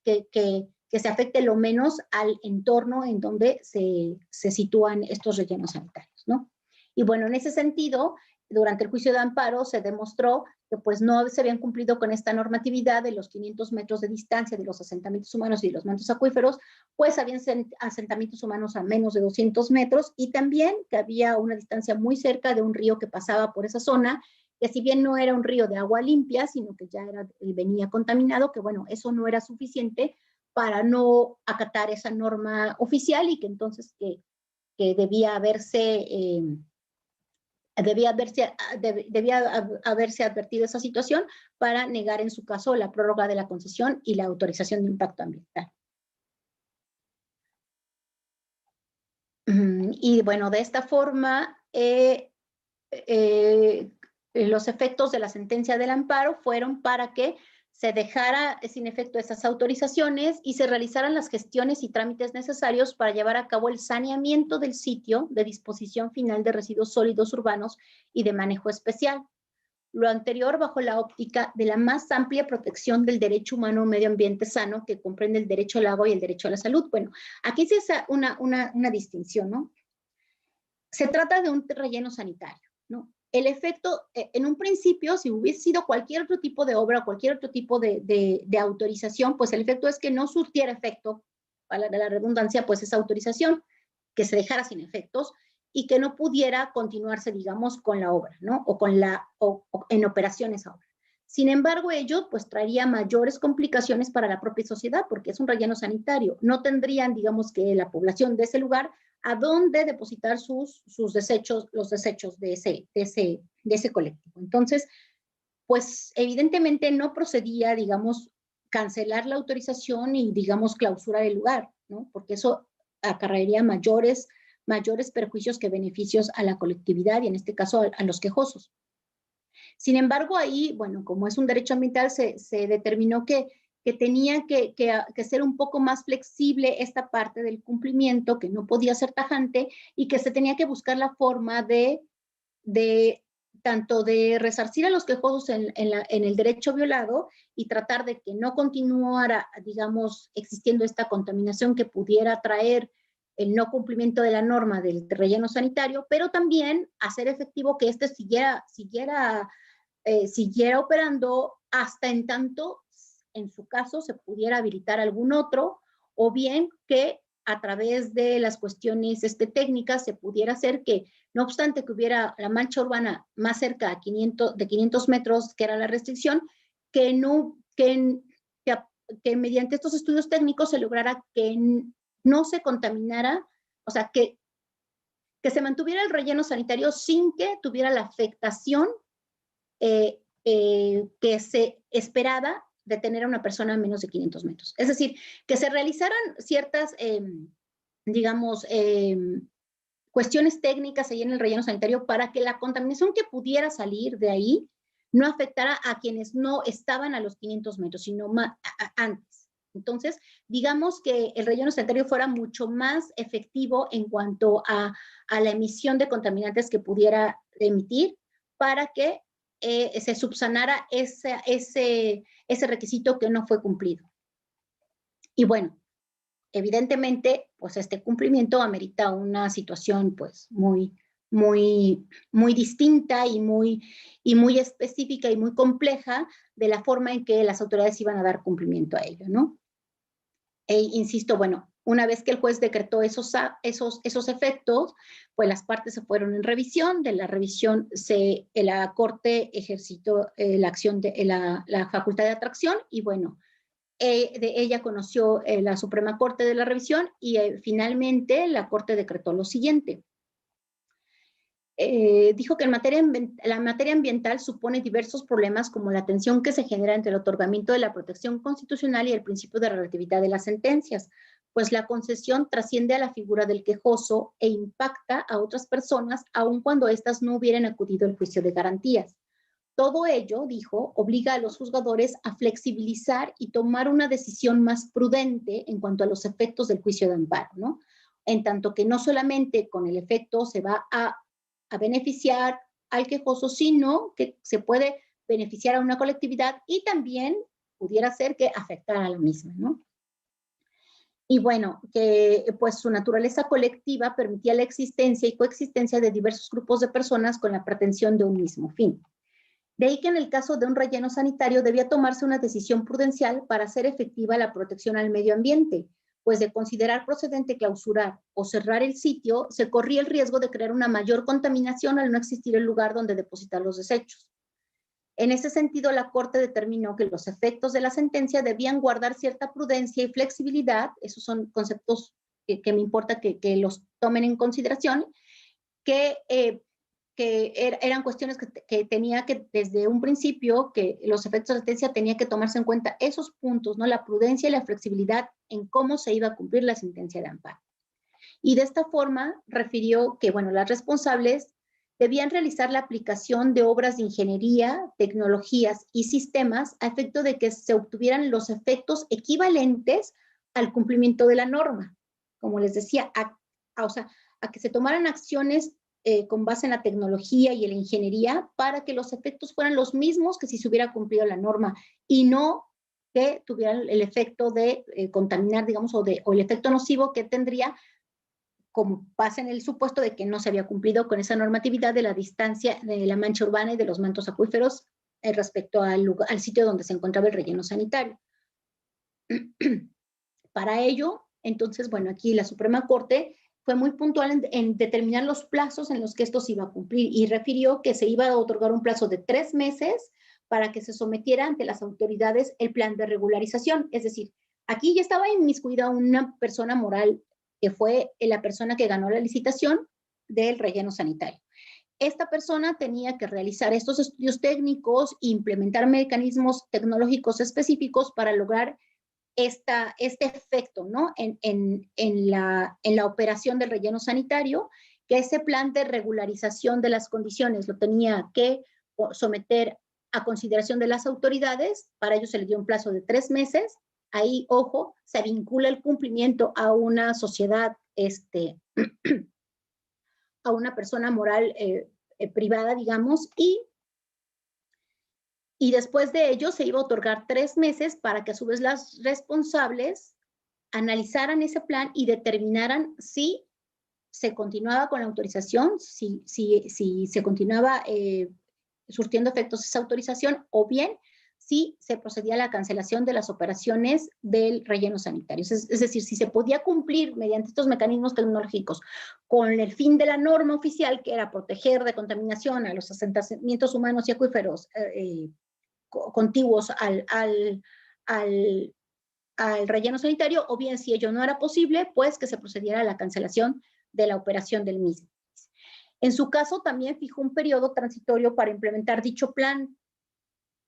que se afecte lo menos al entorno en donde se sitúan estos rellenos sanitarios, ¿no? Y bueno, en ese sentido, durante el juicio de amparo se demostró que pues no se habían cumplido con esta normatividad de los 500 metros de distancia de los asentamientos humanos y de los mantos acuíferos, pues habían asentamientos humanos a menos de 200 metros, y también que había una distancia muy cerca de un río que pasaba por esa zona, que si bien no era un río de agua limpia, sino que ya venía contaminado, que, bueno, eso no era suficiente para no acatar esa norma oficial, y que entonces que debía haberse advertido esa situación para negar en su caso la prórroga de la concesión y la autorización de impacto ambiental. Y bueno, de esta forma, los efectos de la sentencia del amparo fueron para que se dejara sin efecto esas autorizaciones y se realizaran las gestiones y trámites necesarios para llevar a cabo el saneamiento del sitio de disposición final de residuos sólidos urbanos y de manejo especial. Lo anterior bajo la óptica de la más amplia protección del derecho humano a un medio ambiente sano, que comprende el derecho al agua y el derecho a la salud. Bueno, aquí se hace una distinción, ¿no? Se trata de un relleno sanitario, ¿no? El efecto, en un principio, si hubiese sido cualquier otro tipo de obra, cualquier otro tipo de autorización, pues el efecto es que no surtiera efecto, para la redundancia, pues esa autorización, que se dejara sin efectos y que no pudiera continuarse, digamos, con la obra, ¿no? O en operación esa obra. Sin embargo, ello pues traería mayores complicaciones para la propia sociedad, porque es un relleno sanitario. No tendrían, digamos, que la población de ese lugar a dónde depositar sus desechos, los desechos de ese colectivo. Entonces, pues evidentemente no procedía, digamos, cancelar la autorización y, digamos, clausurar el lugar, ¿no? Porque eso acarrearía mayores perjuicios que beneficios a la colectividad y en este caso a los quejosos. Sin embargo, ahí, bueno, como es un derecho ambiental, se determinó que tenía que ser un poco más flexible esta parte del cumplimiento, que no podía ser tajante y que se tenía que buscar la forma de tanto de resarcir a los quejosos en el derecho violado y tratar de que no continuara, digamos, existiendo esta contaminación que pudiera traer el no cumplimiento de la norma del relleno sanitario, pero también hacer efectivo que siguiera siguiera operando hasta en tanto, en su caso, se pudiera habilitar algún otro, o bien que a través de las cuestiones técnicas se pudiera hacer que, no obstante que hubiera la mancha urbana más cerca de 500 metros, que era la restricción, que mediante estos estudios técnicos se lograra que no se contaminara, o sea, que se mantuviera el relleno sanitario sin que tuviera la afectación que se esperaba de tener a una persona a menos de 500 metros. Es decir, que se realizaran ciertas, digamos, cuestiones técnicas ahí en el relleno sanitario para que la contaminación que pudiera salir de ahí no afectara a quienes no estaban a los 500 metros, sino antes. Entonces, digamos que el relleno sanitario fuera mucho más efectivo en cuanto a la emisión de contaminantes que pudiera emitir para que se subsanara ese requisito que no fue cumplido. Y bueno, evidentemente, pues este cumplimiento amerita una situación pues muy distinta y muy específica y muy compleja de la forma en que las autoridades iban a dar cumplimiento a ello, ¿no? Insisto, bueno, una vez que el juez decretó esos efectos, pues las partes se fueron en revisión. De la revisión, la Corte ejercitó la facultad de atracción y bueno, de ella conoció la Suprema Corte de la revisión y finalmente la Corte decretó lo siguiente. Dijo que la materia ambiental supone diversos problemas como la tensión que se genera entre el otorgamiento de la protección constitucional y el principio de relatividad de las sentencias, pues la concesión trasciende a la figura del quejoso e impacta a otras personas aun cuando éstas no hubieran acudido al juicio de garantías. Todo ello, dijo, obliga a los juzgadores a flexibilizar y tomar una decisión más prudente en cuanto a los efectos del juicio de amparo, ¿no? En tanto que no solamente con el efecto se va a beneficiar al quejoso, sino que se puede beneficiar a una colectividad y también pudiera ser que afectara a la misma, ¿no? Y bueno, que pues su naturaleza colectiva permitía la existencia y coexistencia de diversos grupos de personas con la pretensión de un mismo fin. De ahí que en el caso de un relleno sanitario debía tomarse una decisión prudencial para hacer efectiva la protección al medio ambiente, pues de considerar procedente clausurar o cerrar el sitio, se corría el riesgo de crear una mayor contaminación al no existir el lugar donde depositar los desechos. En ese sentido, la Corte determinó que los efectos de la sentencia debían guardar cierta prudencia y flexibilidad, esos son conceptos que me importa que los tomen en consideración, que eran cuestiones que tenía que, desde un principio, que los efectos de la sentencia tenía que tomarse en cuenta esos puntos, ¿no? La prudencia y la flexibilidad en cómo se iba a cumplir la sentencia de amparo. Y de esta forma refirió que, bueno, las responsables debían realizar la aplicación de obras de ingeniería, tecnologías y sistemas a efecto de que se obtuvieran los efectos equivalentes al cumplimiento de la norma. Como les decía, a que se tomaran acciones con base en la tecnología y en la ingeniería para que los efectos fueran los mismos que si se hubiera cumplido la norma y no que tuvieran el efecto de contaminar, digamos, o el efecto nocivo que tendría, como pasa en el supuesto de que no se había cumplido con esa normatividad de la distancia de la mancha urbana y de los mantos acuíferos respecto al sitio donde se encontraba el relleno sanitario. Para ello, entonces, bueno, aquí la Suprema Corte fue muy puntual en determinar los plazos en los que esto se iba a cumplir y refirió que se iba a otorgar un plazo de 3 meses para que se sometiera ante las autoridades el plan de regularización. Es decir, aquí ya estaba inmiscuida una persona moral que fue la persona que ganó la licitación del relleno sanitario. Esta persona tenía que realizar estos estudios técnicos e implementar mecanismos tecnológicos específicos para lograr este efecto, ¿no? en la operación del relleno sanitario, que ese plan de regularización de las condiciones lo tenía que someter a consideración de las autoridades. Para ello se le dio un plazo de 3 meses. Ahí, ojo, se vincula el cumplimiento a una sociedad, a una persona moral privada, digamos, y después de ello se iba a otorgar 3 meses para que a su vez las responsables analizaran ese plan y determinaran si se continuaba con la autorización, si se continuaba surtiendo efectos esa autorización, o bien si se procedía a la cancelación de las operaciones del relleno sanitario. Es decir, si se podía cumplir mediante estos mecanismos tecnológicos con el fin de la norma oficial, que era proteger de contaminación a los asentamientos humanos y acuíferos contiguos al relleno sanitario, o bien si ello no era posible, pues que se procediera a la cancelación de la operación del mismo. En su caso, también fijó un periodo transitorio para implementar dicho plan,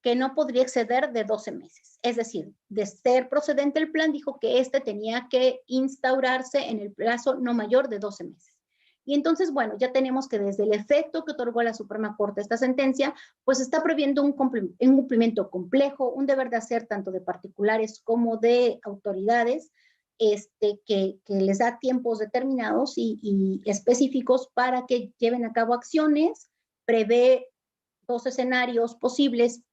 que no podría exceder de 12 meses. Es decir, de ser procedente el plan, dijo que este tenía que instaurarse en el plazo no mayor de 12 meses. Y entonces, bueno, ya tenemos que desde el efecto que otorgó la Suprema Corte esta sentencia, pues está previendo un cumplimiento complejo, un deber de hacer tanto de particulares como de autoridades, que les da tiempos determinados y específicos para que lleven a cabo acciones, prevé 2 escenarios posibles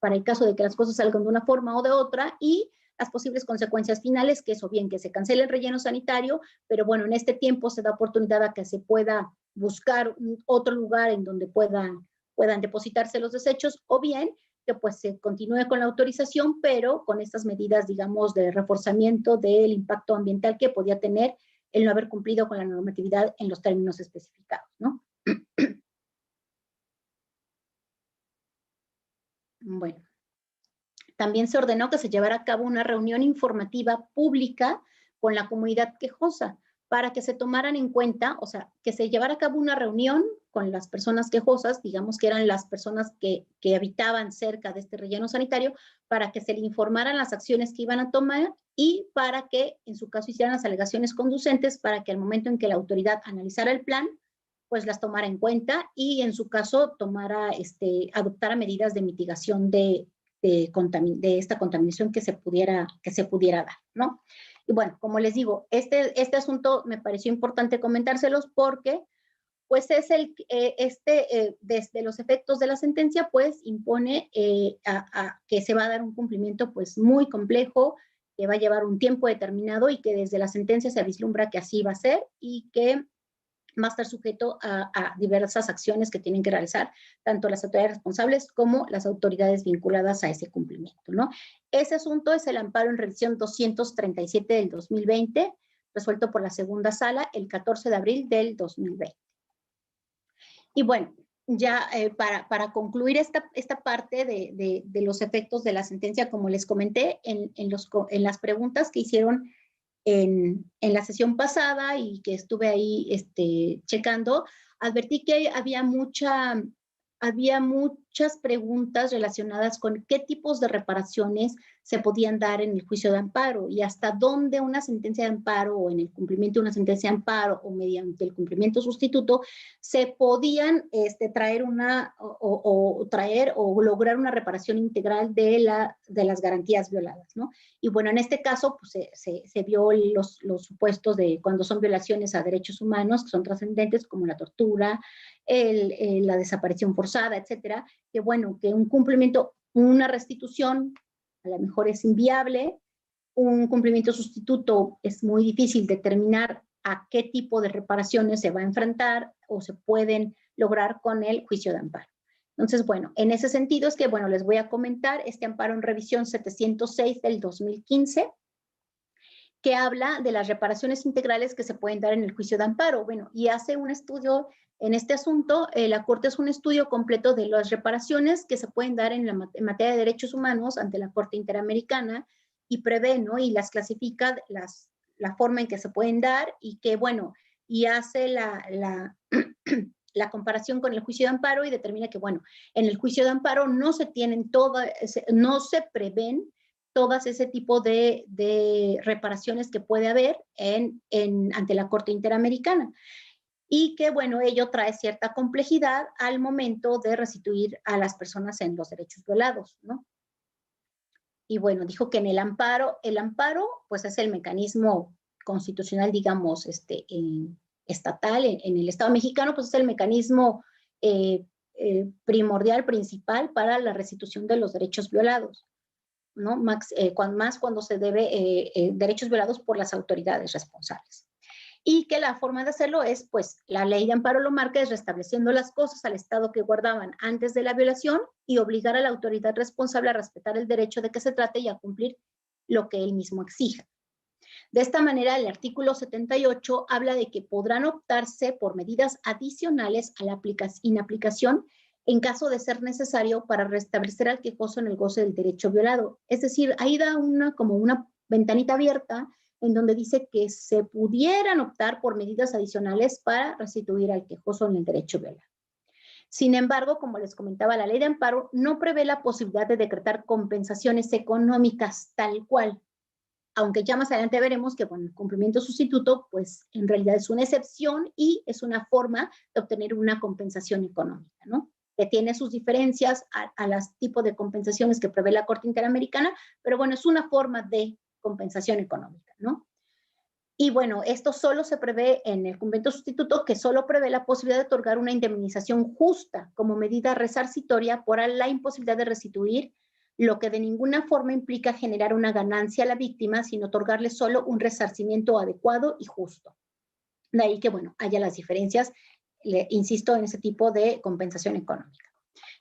para el caso de que las cosas salgan de una forma o de otra, y las posibles consecuencias finales, que es o bien que se cancele el relleno sanitario, pero bueno, en este tiempo se da oportunidad a que se pueda buscar otro lugar en donde puedan depositarse los desechos, o bien que pues se continúe con la autorización, pero con estas medidas, digamos, de reforzamiento del impacto ambiental que podía tener el no haber cumplido con la normatividad en los términos especificados, ¿no? Bueno, también se ordenó que se llevara a cabo una reunión informativa pública con la comunidad quejosa para que se tomaran en cuenta, o sea, que se llevara a cabo una reunión con las personas quejosas, digamos que eran las personas que habitaban cerca de este relleno sanitario, para que se le informaran las acciones que iban a tomar y para que, en su caso, hicieran las alegaciones conducentes para que al momento en que la autoridad analizara el plan, pues las tomara en cuenta y en su caso adoptara medidas de mitigación de esta contaminación que se pudiera dar, ¿no? Y bueno, como les digo, este asunto me pareció importante comentárselos porque pues es desde los efectos de la sentencia, pues impone que se va a dar un cumplimiento pues muy complejo, que va a llevar un tiempo determinado y que desde la sentencia se vislumbra que así va a ser y que va a estar sujeto a diversas acciones que tienen que realizar tanto las autoridades responsables como las autoridades vinculadas a ese cumplimiento, ¿no? Ese asunto es el amparo en revisión 237 del 2020, resuelto por la segunda sala el 14 de abril del 2020. Y bueno, ya para concluir esta parte de los efectos de la sentencia, como les comenté en las preguntas que hicieron en la sesión pasada y que estuve ahí checando, advertí que había muchas preguntas relacionadas con qué tipos de reparaciones se podían dar en el juicio de amparo y hasta dónde una sentencia de amparo o en el cumplimiento de una sentencia de amparo o mediante el cumplimiento sustituto se podían traer o lograr una reparación integral de las garantías violadas, ¿no? Y bueno, en este caso pues, se vio los supuestos de cuando son violaciones a derechos humanos que son trascendentes como la tortura, la desaparición forzada, etcétera, que bueno, que un cumplimiento, una restitución a lo mejor es inviable, un cumplimiento sustituto es muy difícil determinar a qué tipo de reparaciones se va a enfrentar o se pueden lograr con el juicio de amparo. Entonces, bueno, en ese sentido es que, bueno, les voy a comentar este amparo en revisión 706 del 2015, que habla de las reparaciones integrales que se pueden dar en el juicio de amparo. Bueno, y hace un estudio en este asunto, la Corte hace un estudio completo de las reparaciones que se pueden dar en materia de derechos humanos ante la Corte Interamericana y prevé, ¿no? Y las clasifica la forma en que se pueden dar y que, bueno, y hace la comparación con el juicio de amparo y determina que, bueno, en el juicio de amparo no se prevén todas ese tipo de reparaciones que puede haber ante la Corte Interamericana. Y que, bueno, ello trae cierta complejidad al momento de restituir a las personas en los derechos violados, ¿no? Y bueno, dijo que en el amparo, pues es el mecanismo constitucional, digamos, estatal, en el Estado mexicano, pues es el mecanismo primordial, principal para la restitución de los derechos violados, ¿no? Más cuando se debe derechos violados por las autoridades responsables. y que la forma de hacerlo es, pues, la ley de amparo lo marca, es restableciendo las cosas al estado que guardaban antes de la violación y obligar a la autoridad responsable a respetar el derecho de que se trate y a cumplir lo que él mismo exija. De esta manera, el artículo 78 habla de que podrán optarse por medidas adicionales a la inaplicación en caso de ser necesario para restablecer al quejoso en el goce del derecho violado. Es decir, ahí da como una ventanita abierta en donde dice que se pudieran optar por medidas adicionales para restituir al quejoso en el derecho violado. Sin embargo, como les comentaba, la ley de amparo no prevé la posibilidad de decretar compensaciones económicas tal cual, aunque ya más adelante veremos que, bueno, el cumplimiento sustituto, pues en realidad es una excepción y es una forma de obtener una compensación económica, ¿no? Que tiene sus diferencias a los tipos de compensaciones que prevé la Corte Interamericana, pero bueno, es una forma de compensación económica, ¿no? Y bueno, esto solo se prevé en el cumplimiento sustituto, que solo prevé la posibilidad de otorgar una indemnización justa como medida resarcitoria por la imposibilidad de restituir, lo que de ninguna forma implica generar una ganancia a la víctima, sino otorgarle solo un resarcimiento adecuado y justo. De ahí que, bueno, haya las diferencias, insisto, en ese tipo de compensación económica.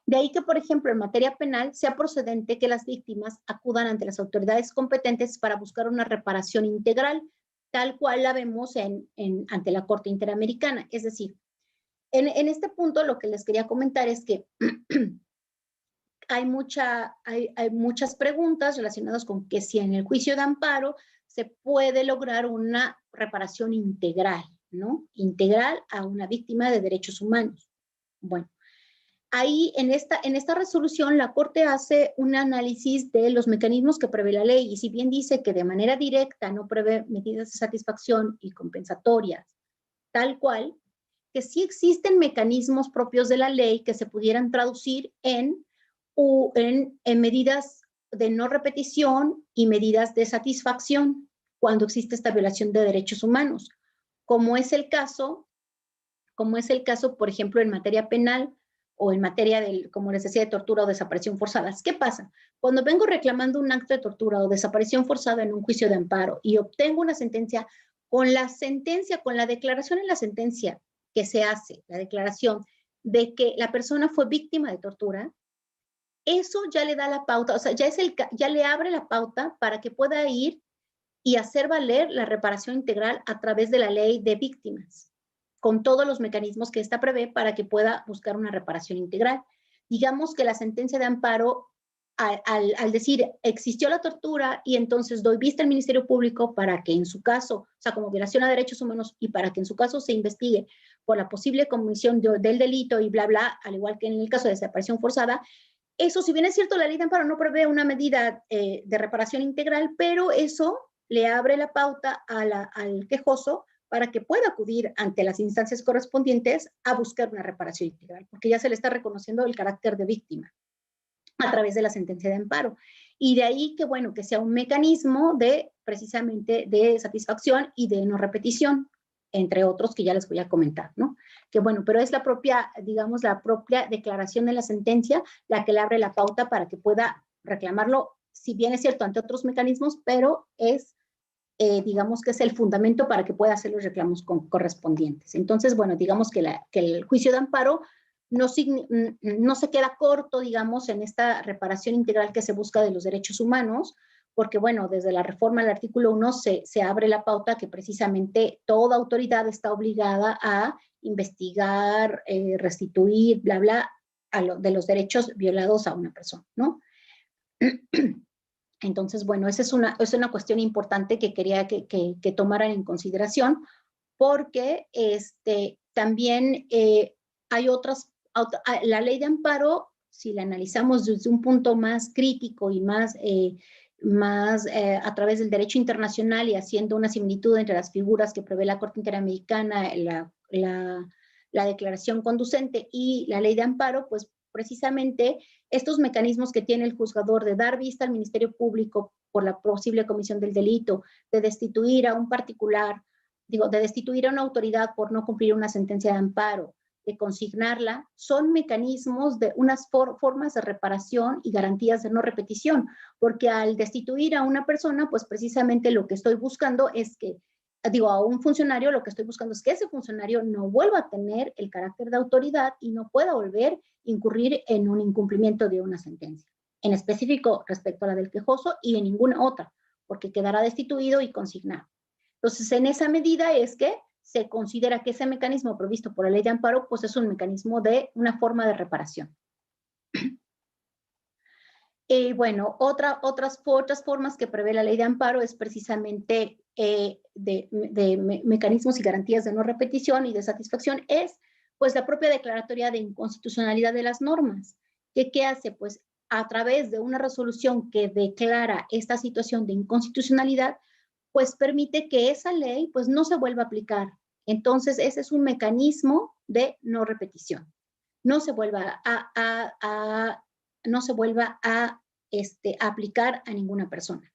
De ahí que, por ejemplo, en materia penal sea procedente que las víctimas acudan ante las autoridades competentes para buscar una reparación integral, tal cual la vemos ante la Corte Interamericana. Es decir, en este punto lo que les quería comentar es que hay muchas preguntas relacionadas con que si en el juicio de amparo se puede lograr una reparación integral, ¿no? Integral a una víctima de derechos humanos. Bueno, ahí en esta resolución la Corte hace un análisis de los mecanismos que prevé la ley, y si bien dice que de manera directa no prevé medidas de satisfacción y compensatorias, tal cual, que sí existen mecanismos propios de la ley que se pudieran traducir en medidas de no repetición y medidas de satisfacción cuando existe esta violación de derechos humanos, como es el caso, por ejemplo, en materia penal o en materia de, como les decía, de tortura o desaparición forzadas. ¿Qué pasa? Cuando vengo reclamando un acto de tortura o desaparición forzada en un juicio de amparo y obtengo una sentencia, con la declaración en la sentencia que se hace, la declaración de que la persona fue víctima de tortura, eso ya le da la pauta, o sea, ya le abre la pauta para que pueda ir y hacer valer la reparación integral a través de la ley de víctimas, con todos los mecanismos que esta prevé para que pueda buscar una reparación integral. Digamos que la sentencia de amparo, al decir existió la tortura y entonces doy vista al Ministerio Público para que en su caso, o sea, como violación a derechos humanos, y para que en su caso se investigue por la posible comisión del delito y bla, bla, al igual que en el caso de desaparición forzada, eso, si bien es cierto, la ley de amparo no prevé una medida de reparación integral, pero eso le abre la pauta al quejoso para que pueda acudir ante las instancias correspondientes a buscar una reparación integral, porque ya se le está reconociendo el carácter de víctima a través de la sentencia de amparo. Y de ahí que, bueno, que sea un mecanismo precisamente de satisfacción y de no repetición, entre otros que ya les voy a comentar, ¿no? Que bueno, pero es la propia, digamos, la propia declaración de la sentencia la que le abre la pauta para que pueda reclamarlo, si bien es cierto, ante otros mecanismos, pero es, digamos que es el fundamento para que pueda hacer los reclamos correspondientes. Entonces, bueno, digamos que el juicio de amparo no se queda corto, digamos, en esta reparación integral que se busca de los derechos humanos, porque, bueno, desde la reforma del artículo 1 se abre la pauta que precisamente toda autoridad está obligada a investigar, restituir, bla, bla, de los derechos violados a una persona, ¿no? Entonces, bueno, esa es una cuestión importante que quería que tomaran en consideración, porque también hay la ley de amparo, si la analizamos desde un punto más crítico y más a través del derecho internacional y haciendo una similitud entre las figuras que prevé la Corte Interamericana, la declaración conducente y la ley de amparo, pues precisamente estos mecanismos que tiene el juzgador de dar vista al Ministerio Público por la posible comisión del delito, de destituir a un particular, de destituir a una autoridad por no cumplir una sentencia de amparo, de consignarla, son mecanismos de unas formas de reparación y garantías de no repetición, porque al destituir a una persona, pues precisamente lo que estoy buscando es que a un funcionario, lo que estoy buscando es que ese funcionario no vuelva a tener el carácter de autoridad y no pueda volver a incurrir en un incumplimiento de una sentencia, en específico respecto a la del quejoso y en ninguna otra, porque quedará destituido y consignado. Entonces, en esa medida es que se considera que ese mecanismo previsto por la ley de amparo, pues es un mecanismo de una forma de reparación. Bueno, otras formas que prevé la ley de amparo es precisamente de mecanismos y garantías de no repetición y de satisfacción, es pues la propia declaratoria de inconstitucionalidad de las normas. ¿Qué hace? Pues a través de una resolución que declara esta situación de inconstitucionalidad, pues permite que esa ley pues no se vuelva a aplicar. Entonces ese es un mecanismo de no repetición. No se vuelva a aplicar a ninguna persona.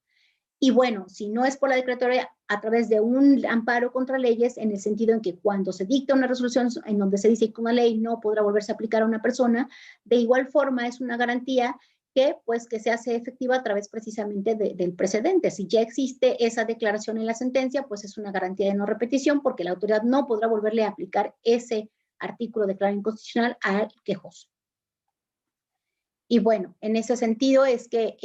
Y bueno, si no es por la declaratoria, a través de un amparo contra leyes, en el sentido en que cuando se dicta una resolución en donde se dice que una ley no podrá volverse a aplicar a una persona, de igual forma es una garantía que se hace efectiva a través precisamente del precedente. Si ya existe esa declaración en la sentencia, pues es una garantía de no repetición, porque la autoridad no podrá volverle a aplicar ese artículo declarado inconstitucional al quejoso. Y bueno, en ese sentido es que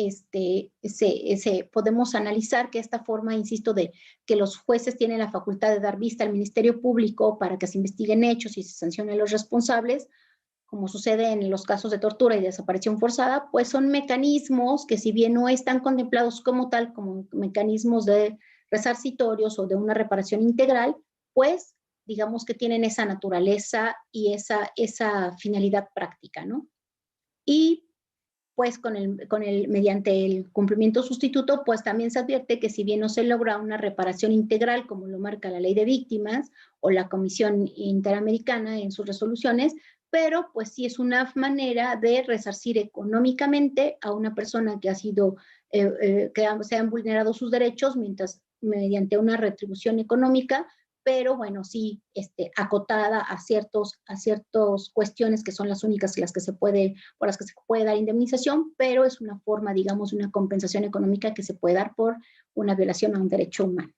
podemos analizar que esta forma, insisto, de que los jueces tienen la facultad de dar vista al Ministerio Público para que se investiguen hechos y se sancionen los responsables, como sucede en los casos de tortura y desaparición forzada, pues son mecanismos que, si bien no están contemplados como tal, como mecanismos de resarcitorios o de una reparación integral, pues digamos que tienen esa naturaleza y esa finalidad práctica, ¿no? Y pues mediante el cumplimiento sustituto, pues también se advierte que, si bien no se logra una reparación integral, como lo marca la Ley de Víctimas o la Comisión Interamericana en sus resoluciones, pero pues sí es una manera de resarcir económicamente a una persona que se han vulnerado sus derechos mediante una retribución económica, pero bueno, sí acotada a ciertas cuestiones que son las únicas por las que se puede dar indemnización, pero es una forma, digamos, de una compensación económica que se puede dar por una violación a un derecho humano.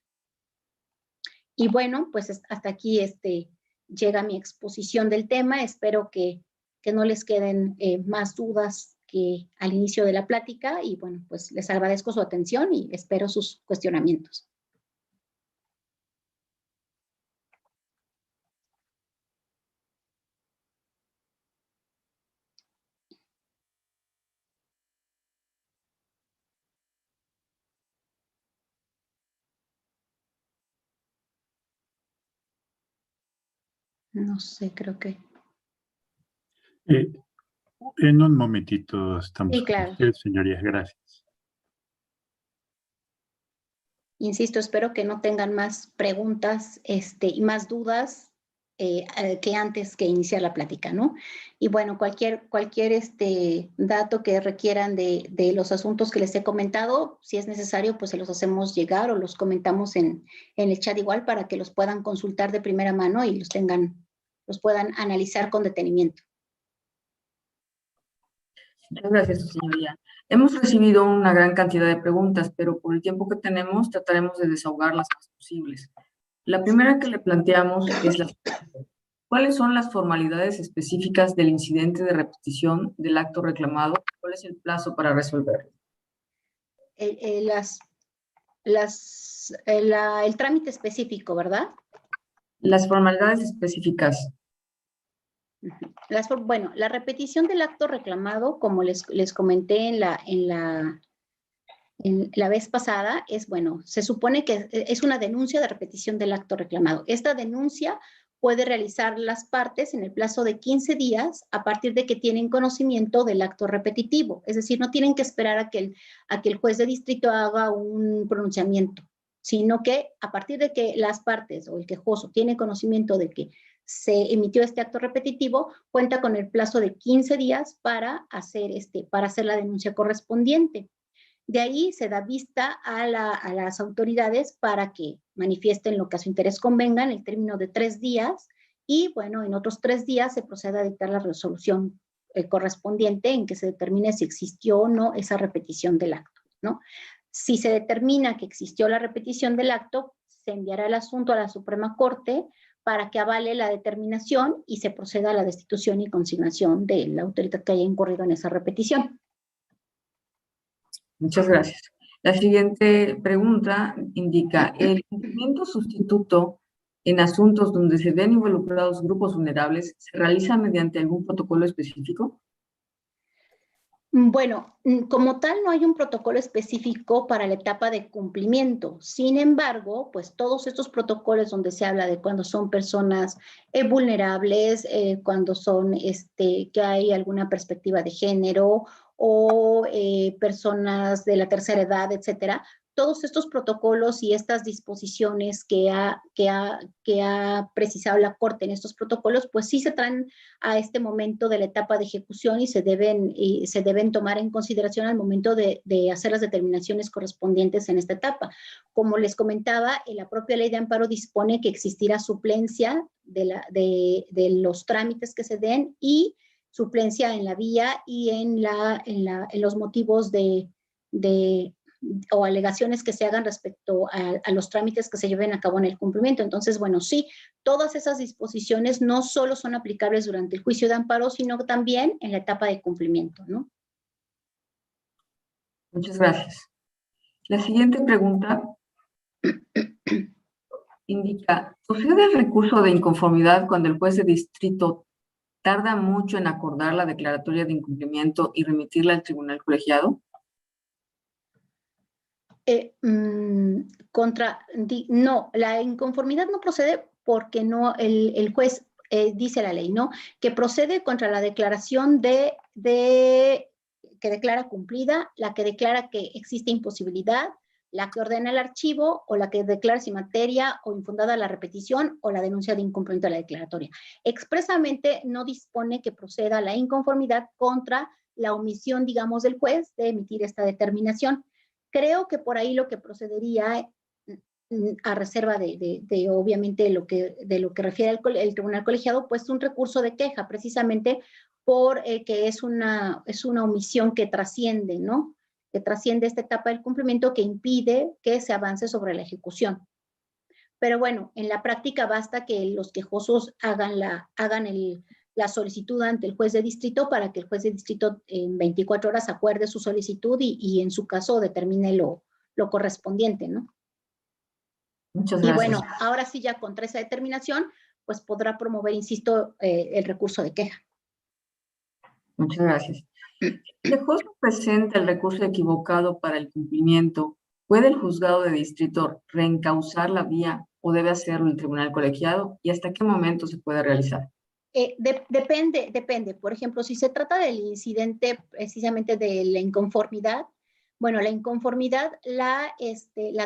Y bueno, pues hasta aquí llega mi exposición del tema. Espero que no les queden más dudas que al inicio de la plática, y bueno, pues les agradezco su atención y espero sus cuestionamientos. No sé, creo que... En un momentito estamos Sí, claro. con usted, señorías. Gracias. Insisto, espero que no tengan más preguntas y más dudas que antes que iniciar la plática, ¿no? Y bueno, cualquier dato que requieran de los asuntos que les he comentado, si es necesario, pues se los hacemos llegar o los comentamos en el chat igual, para que los puedan consultar de primera mano y los puedan analizar con detenimiento. Muchas gracias, señoría. Hemos recibido una gran cantidad de preguntas, pero por el tiempo que tenemos trataremos de desahogar las más posibles. La primera que le planteamos es la siguiente: ¿cuáles son las formalidades específicas del incidente de repetición del acto reclamado? ¿Cuál es el plazo para resolverlo? El trámite específico, ¿verdad? Las formalidades específicas. Bueno, la repetición del acto reclamado, como les comenté en la vez pasada, se supone que es una denuncia de repetición del acto reclamado. Esta denuncia puede realizar las partes en el plazo de 15 días a partir de que tienen conocimiento del acto repetitivo. Es decir, no tienen que esperar a que el juez de distrito haga un pronunciamiento, sino que a partir de que las partes o el quejoso tiene conocimiento de que se emitió este acto repetitivo, cuenta con el plazo de 15 días para hacer la denuncia correspondiente. De ahí se da vista a las autoridades para que manifiesten lo que a su interés convenga en el término de 3 días, y bueno, en otros 3 días se procede a dictar la resolución correspondiente en que se determine si existió o no esa repetición del acto, ¿no? Si se determina que existió la repetición del acto, se enviará el asunto a la Suprema Corte para que avale la determinación y se proceda a la destitución y consignación de la autoridad que haya incurrido en esa repetición. Muchas gracias. La siguiente pregunta indica, ¿el cumplimiento sustituto en asuntos donde se ven involucrados grupos vulnerables se realiza mediante algún protocolo específico? Bueno, como tal no hay un protocolo específico para la etapa de cumplimiento. Sin embargo, pues todos estos protocolos donde se habla de cuando son personas vulnerables, cuando son que hay alguna perspectiva de género o personas de la tercera edad, etcétera, todos estos protocolos y estas disposiciones que ha precisado la Corte en estos protocolos, pues sí se traen a este momento de la etapa de ejecución y se deben tomar en consideración al momento de hacer las determinaciones correspondientes en esta etapa. Como les comentaba, la propia ley de amparo dispone que existirá suplencia de los trámites que se den y suplencia en la vía y en los motivos o alegaciones que se hagan respecto a los trámites que se lleven a cabo en el cumplimiento. Entonces, bueno, sí, todas esas disposiciones no solo son aplicables durante el juicio de amparo, sino también en la etapa de cumplimiento, ¿no? Muchas gracias. La siguiente pregunta indica, ¿procede el recurso de inconformidad cuando el juez de distrito tarda mucho en acordar la declaratoria de incumplimiento y remitirla al tribunal colegiado? No, la inconformidad no procede porque no el juez dice la ley, ¿no? Que procede contra la declaración que declara cumplida, la que declara que existe imposibilidad, la que ordena el archivo o la que declara sin materia o infundada la repetición o la denuncia de incumplimiento de la declaratoria. Expresamente no dispone que proceda la inconformidad contra la omisión, digamos, del juez de emitir esta determinación. Creo que por ahí lo que procedería, a reserva de obviamente de lo que refiere el tribunal colegiado, pues un recurso de queja, precisamente por que es una omisión que trasciende, ¿no? Que trasciende esta etapa del cumplimiento, que impide que se avance sobre la ejecución. Pero bueno, en la práctica basta que los quejosos hagan la solicitud ante el juez de distrito para que el juez de distrito en 24 horas acuerde su solicitud y en su caso determine lo correspondiente, ¿no? Muchas gracias. Y bueno, ahora sí ya contra esa determinación, pues podrá promover, insisto, el recurso de queja. Muchas gracias. Si el quejoso presenta el recurso equivocado para el cumplimiento, ¿puede el juzgado de distrito reencauzar la vía o debe hacerlo el tribunal colegiado? ¿Y hasta qué momento se puede realizar? Depende. Por ejemplo, si se trata del incidente precisamente de la inconformidad, bueno, la inconformidad la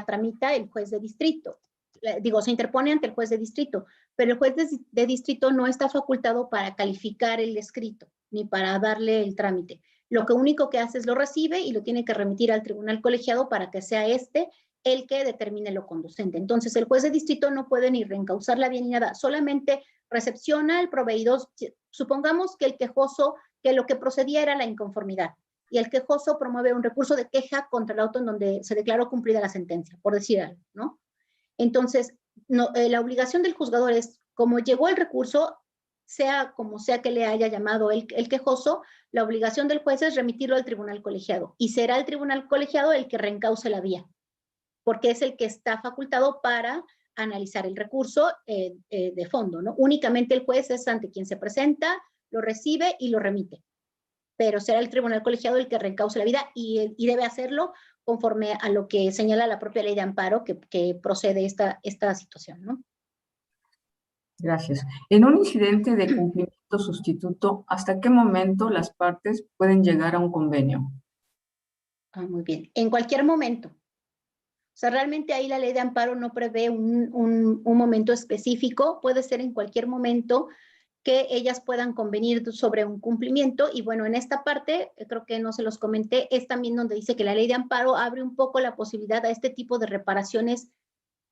tramita el juez de distrito. Se interpone ante el juez de distrito, pero el juez de distrito no está facultado para calificar el escrito, ni para darle el trámite. Lo único que hace es lo recibe y lo tiene que remitir al tribunal colegiado para que sea el que determine lo conducente. Entonces, el juez de distrito no puede ni reencauzar la vía ni nada, solamente recepciona el proveedor. Supongamos que el quejoso, que lo que procedía era la inconformidad, y el quejoso promueve un recurso de queja contra el auto en donde se declaró cumplida la sentencia, por decir algo, ¿no? Entonces, la obligación del juzgador es, como llegó el recurso, sea como sea que le haya llamado el quejoso, la obligación del juez es remitirlo al tribunal colegiado, y será el tribunal colegiado el que reencauce la vía, porque es el que está facultado para analizar el recurso de fondo, ¿no? Únicamente el juez es ante quien se presenta, lo recibe y lo remite, pero será el tribunal colegiado el que reencauce la vida y debe hacerlo conforme a lo que señala la propia ley de amparo que procede esta situación, ¿no? Gracias. En un incidente de cumplimiento sustituto, ¿hasta qué momento las partes pueden llegar a un convenio? Muy bien. En cualquier momento. O sea, realmente ahí la ley de amparo no prevé un momento específico, puede ser en cualquier momento que ellas puedan convenir sobre un cumplimiento. Y bueno, en esta parte, creo que no se los comenté, es también donde dice que la ley de amparo abre un poco la posibilidad a este tipo de reparaciones,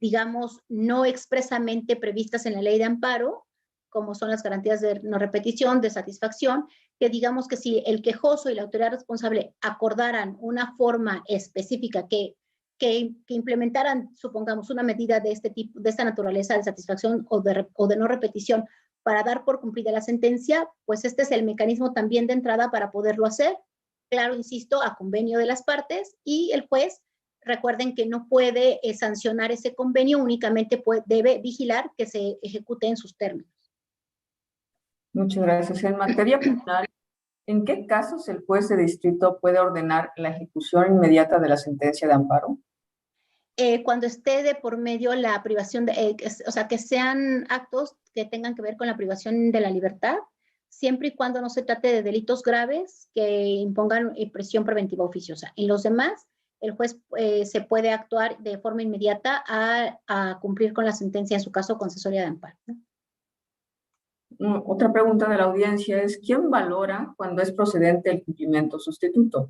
digamos, no expresamente previstas en la ley de amparo, como son las garantías de no repetición, de satisfacción, que digamos que si el quejoso y la autoridad responsable acordaran una forma específica que que implementaran, supongamos, una medida de este tipo, de esta naturaleza de satisfacción o de no repetición para dar por cumplida la sentencia, pues este es el mecanismo también de entrada para poderlo hacer. Claro, insisto, a convenio de las partes, y el juez, recuerden que no puede sancionar ese convenio, únicamente debe vigilar que se ejecute en sus términos. Muchas gracias. En materia penal, ¿en qué casos el juez de distrito puede ordenar la ejecución inmediata de la sentencia de amparo? Cuando esté de por medio la privación, o sea, que sean actos que tengan que ver con la privación de la libertad, siempre y cuando no se trate de delitos graves que impongan prisión preventiva oficiosa. En los demás, el juez se puede actuar de forma inmediata a cumplir con la sentencia, en su caso, concesoria de amparo, ¿no? Otra pregunta de la audiencia es, ¿quién valora cuando es procedente el cumplimiento sustituto?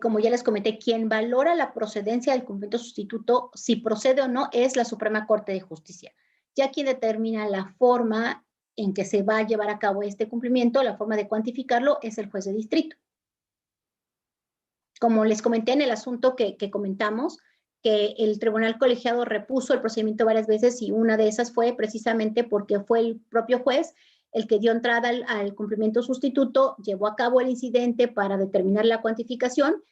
Como ya les comenté, quien valora la procedencia del cumplimiento sustituto, si procede o no, es la Suprema Corte de Justicia. Ya quien determina la forma en que se va a llevar a cabo este cumplimiento, la forma de cuantificarlo, es el juez de distrito. Como les comenté en el asunto que comentamos, que el tribunal colegiado repuso el procedimiento varias veces, y una de esas fue precisamente porque fue el propio juez el que dio entrada al cumplimiento sustituto, llevó a cabo el incidente para determinar la cuantificación,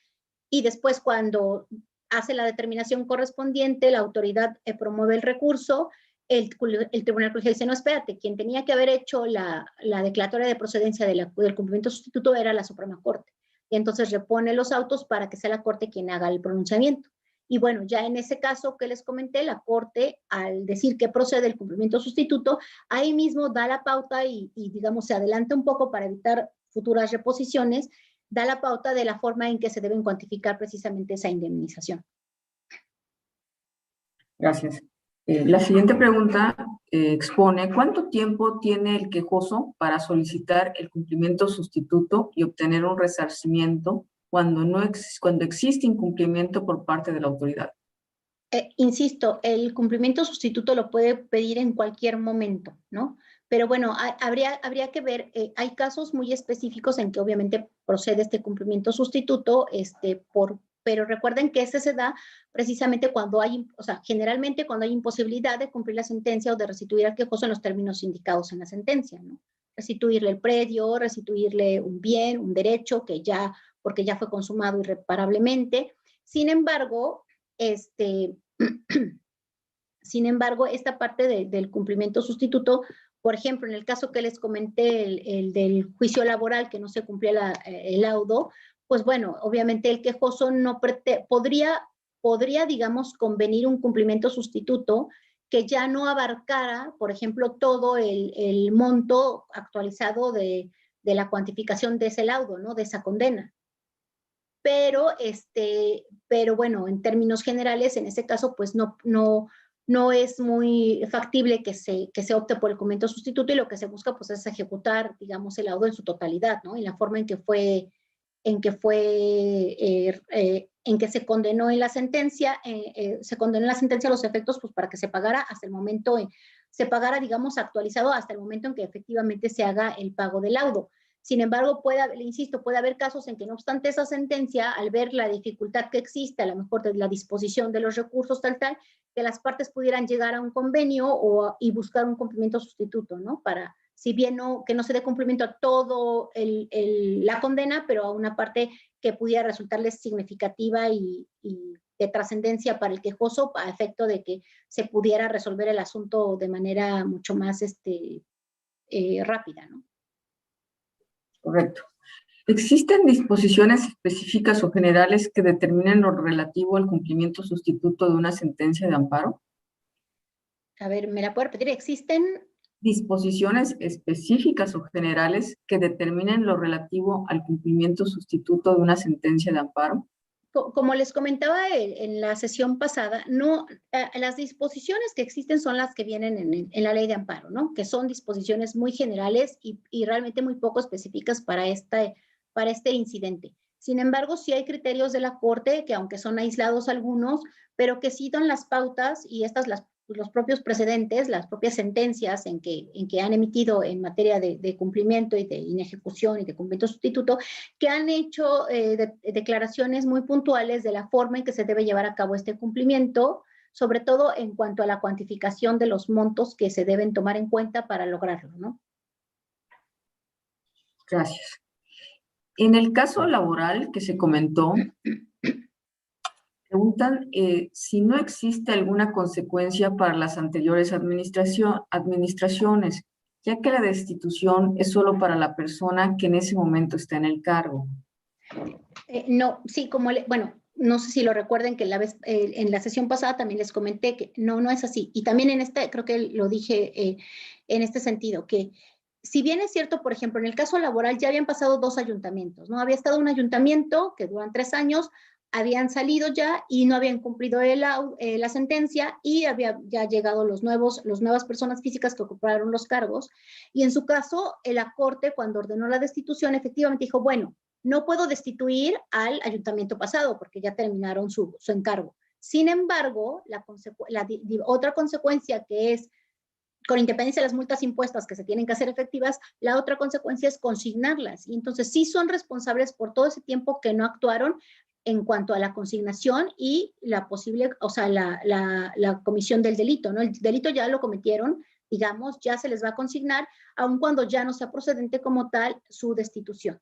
y después, cuando hace la determinación correspondiente, la autoridad promueve el recurso, el tribunal colegiado dice, no, espérate, quien tenía que haber hecho la declaratoria de procedencia del cumplimiento sustituto era la Suprema Corte, y entonces repone los autos para que sea la Corte quien haga el pronunciamiento. Y bueno, ya en ese caso que les comenté, la Corte, al decir que procede el cumplimiento sustituto, ahí mismo da la pauta y digamos, se adelanta un poco para evitar futuras reposiciones, da la pauta de la forma en que se deben cuantificar precisamente esa indemnización. Gracias. La siguiente pregunta expone, ¿cuánto tiempo tiene el quejoso para solicitar el cumplimiento sustituto y obtener un resarcimiento cuando existe incumplimiento por parte de la autoridad? Insisto, el cumplimiento sustituto lo puede pedir en cualquier momento, ¿no? Pero bueno, habría que ver, hay casos muy específicos en que obviamente procede este cumplimiento sustituto, pero recuerden que ese se da precisamente cuando hay, o sea, generalmente cuando hay imposibilidad de cumplir la sentencia o de restituir al quejoso en los términos indicados en la sentencia, ¿no? Restituirle el predio, restituirle un bien, un derecho porque ya fue consumado irreparablemente. Sin embargo, esta parte del cumplimiento sustituto, por ejemplo, en el caso que les comenté, el del juicio laboral, que no se cumplía el laudo, pues bueno, obviamente el quejoso no podría, digamos, convenir un cumplimiento sustituto que ya no abarcara, por ejemplo, todo el monto actualizado de la cuantificación de ese laudo, ¿no? De esa condena. Pero bueno, en términos generales, en ese caso, pues no es muy factible que se opte por el cumplimiento sustituto, y lo que se busca, pues, es ejecutar, digamos, el laudo en su totalidad, ¿no? Y la forma en que se condenó en la sentencia, a los efectos, pues, para que se pagara hasta el momento, se pagara, digamos, actualizado hasta el momento en que efectivamente se haga el pago del laudo. Sin embargo, puede haber casos en que, no obstante esa sentencia, al ver la dificultad que existe, a lo mejor de la disposición de los recursos que las partes pudieran llegar a un convenio y buscar un cumplimiento sustituto, ¿no? Para, si bien que no se dé cumplimiento a todo la condena, pero a una parte que pudiera resultarles significativa y de trascendencia para el quejoso, a efecto de que se pudiera resolver el asunto de manera mucho más rápida, ¿no? Correcto. ¿Existen disposiciones específicas o generales que determinen lo relativo al cumplimiento sustituto de una sentencia de amparo? A ver, ¿me la puede repetir? ¿Existen disposiciones específicas o generales que determinen lo relativo al cumplimiento sustituto de una sentencia de amparo? Como les comentaba en la sesión pasada, las disposiciones que existen son las que vienen en la ley de amparo, ¿no? Que son disposiciones muy generales y realmente muy poco específicas para este incidente. Sin embargo, sí hay criterios de la Corte, que aunque son aislados algunos, pero que sí dan las pautas, y estas los propios precedentes, las propias sentencias en que han emitido en materia de cumplimiento y de inejecución y de cumplimiento sustituto, que han hecho declaraciones muy puntuales de la forma en que se debe llevar a cabo este cumplimiento, sobre todo en cuanto a la cuantificación de los montos que se deben tomar en cuenta para lograrlo, ¿no? Gracias. En el caso laboral que se comentó, preguntan si no existe alguna consecuencia para las anteriores administraciones, ya que la destitución es solo para la persona que en ese momento está en el cargo. No, sí, bueno, no sé si lo recuerden que en la sesión pasada también les comenté que no es así. Y también creo que lo dije en este sentido, que si bien es cierto, por ejemplo, en el caso laboral ya habían pasado 2 ayuntamientos, ¿no? Había estado un ayuntamiento que duran 3 años, habían salido ya y no habían cumplido la sentencia y había ya llegado las nuevas personas físicas que ocuparon los cargos. Y en su caso, la Corte, cuando ordenó la destitución, efectivamente dijo, bueno, no puedo destituir al ayuntamiento pasado porque ya terminaron su encargo. Sin embargo, otra consecuencia que es, con independencia de las multas impuestas que se tienen que hacer efectivas, la otra consecuencia es consignarlas. Y entonces sí son responsables por todo ese tiempo que no actuaron en cuanto a la consignación y la posible, o sea, la comisión del delito, ¿no? El delito ya lo cometieron, digamos, ya se les va a consignar, aun cuando ya no sea procedente como tal su destitución.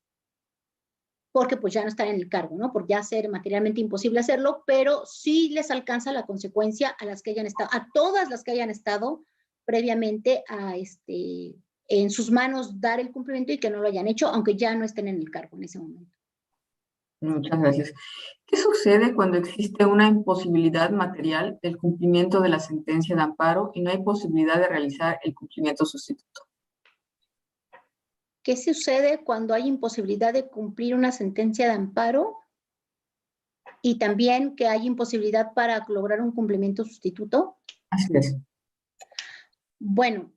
Porque pues ya no están en el cargo, ¿no? Por ya ser materialmente imposible hacerlo, pero sí les alcanza la consecuencia a las que hayan estado, a todas las que hayan estado previamente en sus manos dar el cumplimiento y que no lo hayan hecho, aunque ya no estén en el cargo en ese momento. Muchas gracias. ¿Qué sucede cuando existe una imposibilidad material del cumplimiento de la sentencia de amparo y no hay posibilidad de realizar el cumplimiento sustituto? ¿Qué sucede cuando hay imposibilidad de cumplir una sentencia de amparo y también que hay imposibilidad para lograr un cumplimiento sustituto? Así es. Bueno,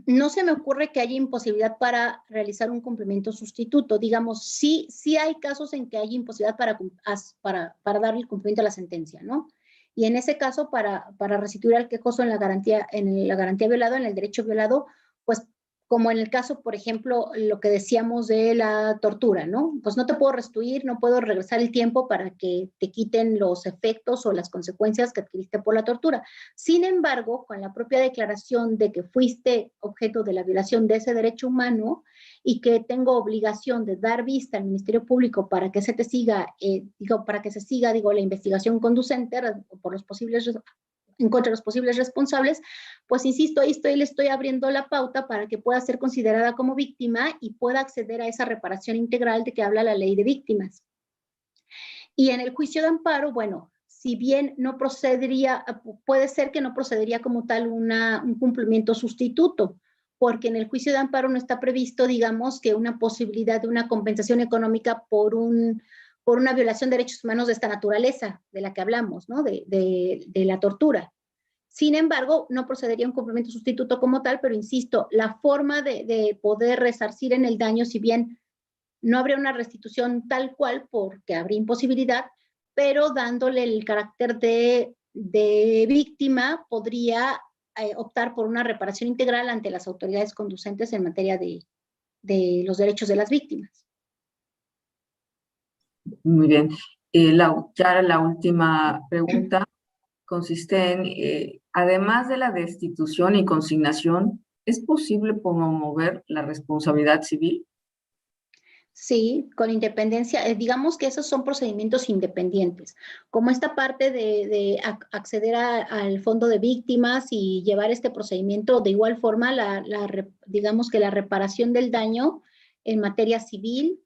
no se me ocurre que haya imposibilidad para realizar un cumplimiento sustituto. Digamos, sí hay casos en que hay imposibilidad para dar el cumplimiento a la sentencia, ¿no? Y en ese caso, para restituir al quejoso en la garantía violada, en el derecho violado, pues como en el caso, por ejemplo, lo que decíamos de la tortura, ¿no? Pues no te puedo restituir, no puedo regresar el tiempo para que te quiten los efectos o las consecuencias que adquiriste por la tortura. Sin embargo, con la propia declaración de que fuiste objeto de la violación de ese derecho humano y que tengo obligación de dar vista al Ministerio Público para que se te siga, la investigación conducente por los posibles en contra de los posibles responsables, pues insisto, ahí le estoy abriendo la pauta para que pueda ser considerada como víctima y pueda acceder a esa reparación integral de que habla la ley de víctimas. Y en el juicio de amparo, bueno, si bien no procedería, puede ser que no procedería como tal un cumplimiento sustituto, porque en el juicio de amparo no está previsto, digamos, que una posibilidad de una compensación económica por una violación de derechos humanos de esta naturaleza, de la que hablamos, ¿no? De la tortura. Sin embargo, no procedería un cumplimiento sustituto como tal, pero insisto, la forma de poder resarcir en el daño, si bien no habría una restitución tal cual, porque habría imposibilidad, pero dándole el carácter de víctima, podría optar por una reparación integral ante las autoridades conducentes en materia de los derechos de las víctimas. Muy bien. Ya la última pregunta consiste en, además de la destitución y consignación, ¿es posible promover la responsabilidad civil? Sí, con independencia, digamos que esos son procedimientos independientes, como esta parte de acceder al fondo de víctimas y llevar este procedimiento de igual forma, digamos que la reparación del daño en materia civil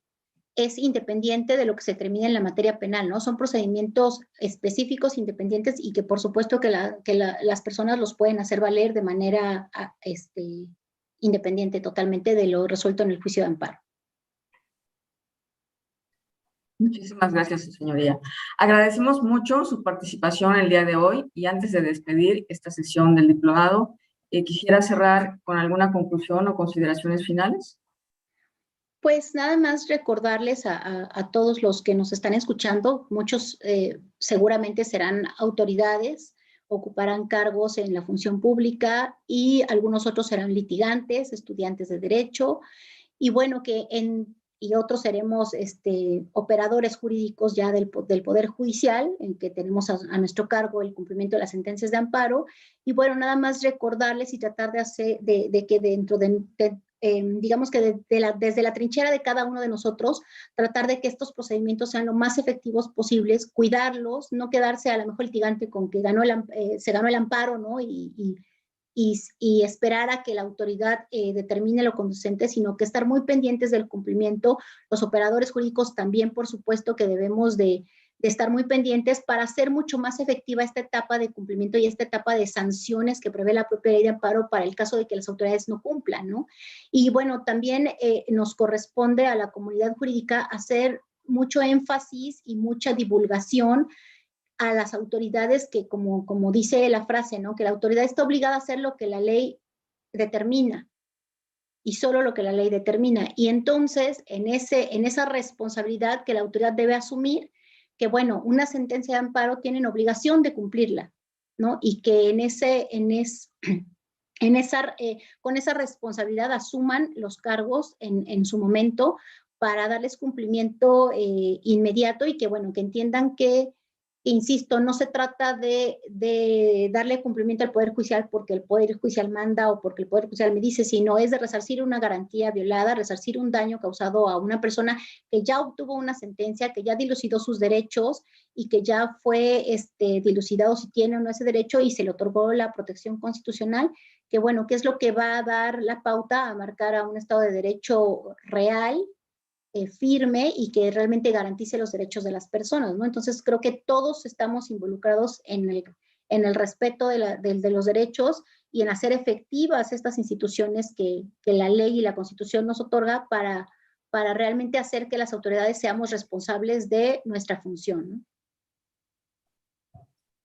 es independiente de lo que se termina en la materia penal, ¿no? Son procedimientos específicos, independientes y que por supuesto que las personas los pueden hacer valer de manera independiente totalmente de lo resuelto en el juicio de amparo. Muchísimas gracias, señoría. Agradecemos mucho su participación el día de hoy y antes de despedir esta sesión del diplomado, quisiera cerrar con alguna conclusión o consideraciones finales. Pues nada más recordarles a todos los que nos están escuchando, muchos seguramente serán autoridades ocuparán cargos en la función pública y algunos otros serán litigantes, estudiantes de derecho, y bueno, y otros seremos operadores jurídicos ya del Poder Judicial, en que tenemos a nuestro cargo el cumplimiento de las sentencias de amparo. Y bueno, nada más recordarles y tratar de hacer, de que dentro digamos que desde la trinchera de cada uno de nosotros, tratar de que estos procedimientos sean lo más efectivos posibles, cuidarlos, no quedarse a lo mejor litigante con que se ganó el amparo, ¿no? Y esperar a que la autoridad determine lo conducente, sino que estar muy pendientes del cumplimiento. Los operadores jurídicos también, por supuesto, que debemos de estar muy pendientes para hacer mucho más efectiva esta etapa de cumplimiento y esta etapa de sanciones que prevé la propia ley de amparo para el caso de que las autoridades no cumplan, ¿no? Y bueno, también nos corresponde a la comunidad jurídica hacer mucho énfasis y mucha divulgación a las autoridades que, como dice la frase, ¿no? Que la autoridad está obligada a hacer lo que la ley determina y solo lo que la ley determina. Y entonces, en esa responsabilidad que la autoridad debe asumir, que bueno, una sentencia de amparo tienen obligación de cumplirla, ¿no? Y que con esa responsabilidad asuman los cargos en su momento para darles cumplimiento inmediato y que bueno, que entiendan que, insisto, no se trata de darle cumplimiento al Poder Judicial porque el Poder Judicial manda o porque el Poder Judicial me dice, sino es de resarcir una garantía violada, resarcir un daño causado a una persona que ya obtuvo una sentencia, que ya dilucidó sus derechos y que ya fue dilucidado si tiene o no ese derecho y se le otorgó la protección constitucional, que bueno, que es lo que va a dar la pauta a marcar a un Estado de Derecho real, firme y que realmente garantice los derechos de las personas, ¿no? Entonces creo que todos estamos involucrados en el respeto de los derechos y en hacer efectivas estas instituciones que la ley y la Constitución nos otorga para realmente hacer que las autoridades seamos responsables de nuestra función, ¿no?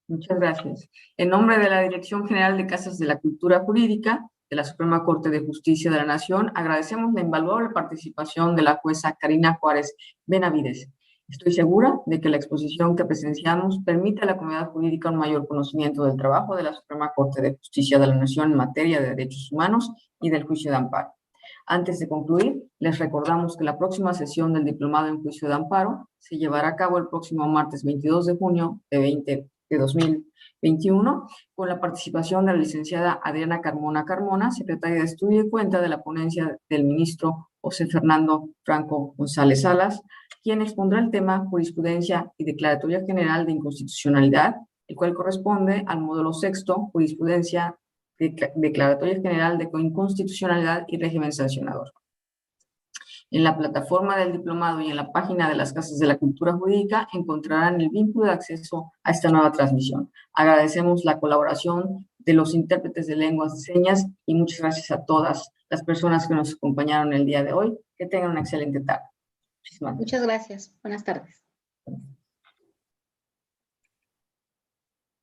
Muchas gracias. En nombre de la Dirección General de Casas de la Cultura Jurídica de la Suprema Corte de Justicia de la Nación, agradecemos la invaluable participación de la jueza Karina Juárez Benavides. Estoy segura de que la exposición que presenciamos permite a la comunidad jurídica un mayor conocimiento del trabajo de la Suprema Corte de Justicia de la Nación en materia de derechos humanos y del juicio de amparo. Antes de concluir, les recordamos que la próxima sesión del Diplomado en Juicio de Amparo se llevará a cabo el próximo martes 22 de junio de 2021, con la participación de la licenciada Adriana Carmona, secretaria de Estudio y Cuenta de la ponencia del ministro José Fernando Franco González Salas, quien expondrá el tema Jurisprudencia y Declaratoria General de Inconstitucionalidad, el cual corresponde al módulo sexto, Jurisprudencia, Declaratoria General de Inconstitucionalidad y Régimen Sancionador. En la plataforma del diplomado y en la página de las Casas de la Cultura Jurídica encontrarán el vínculo de acceso a esta nueva transmisión. Agradecemos la colaboración de los intérpretes de lenguas de señas y muchas gracias a todas las personas que nos acompañaron el día de hoy. Que tengan una excelente tarde. Muchas gracias. Buenas tardes.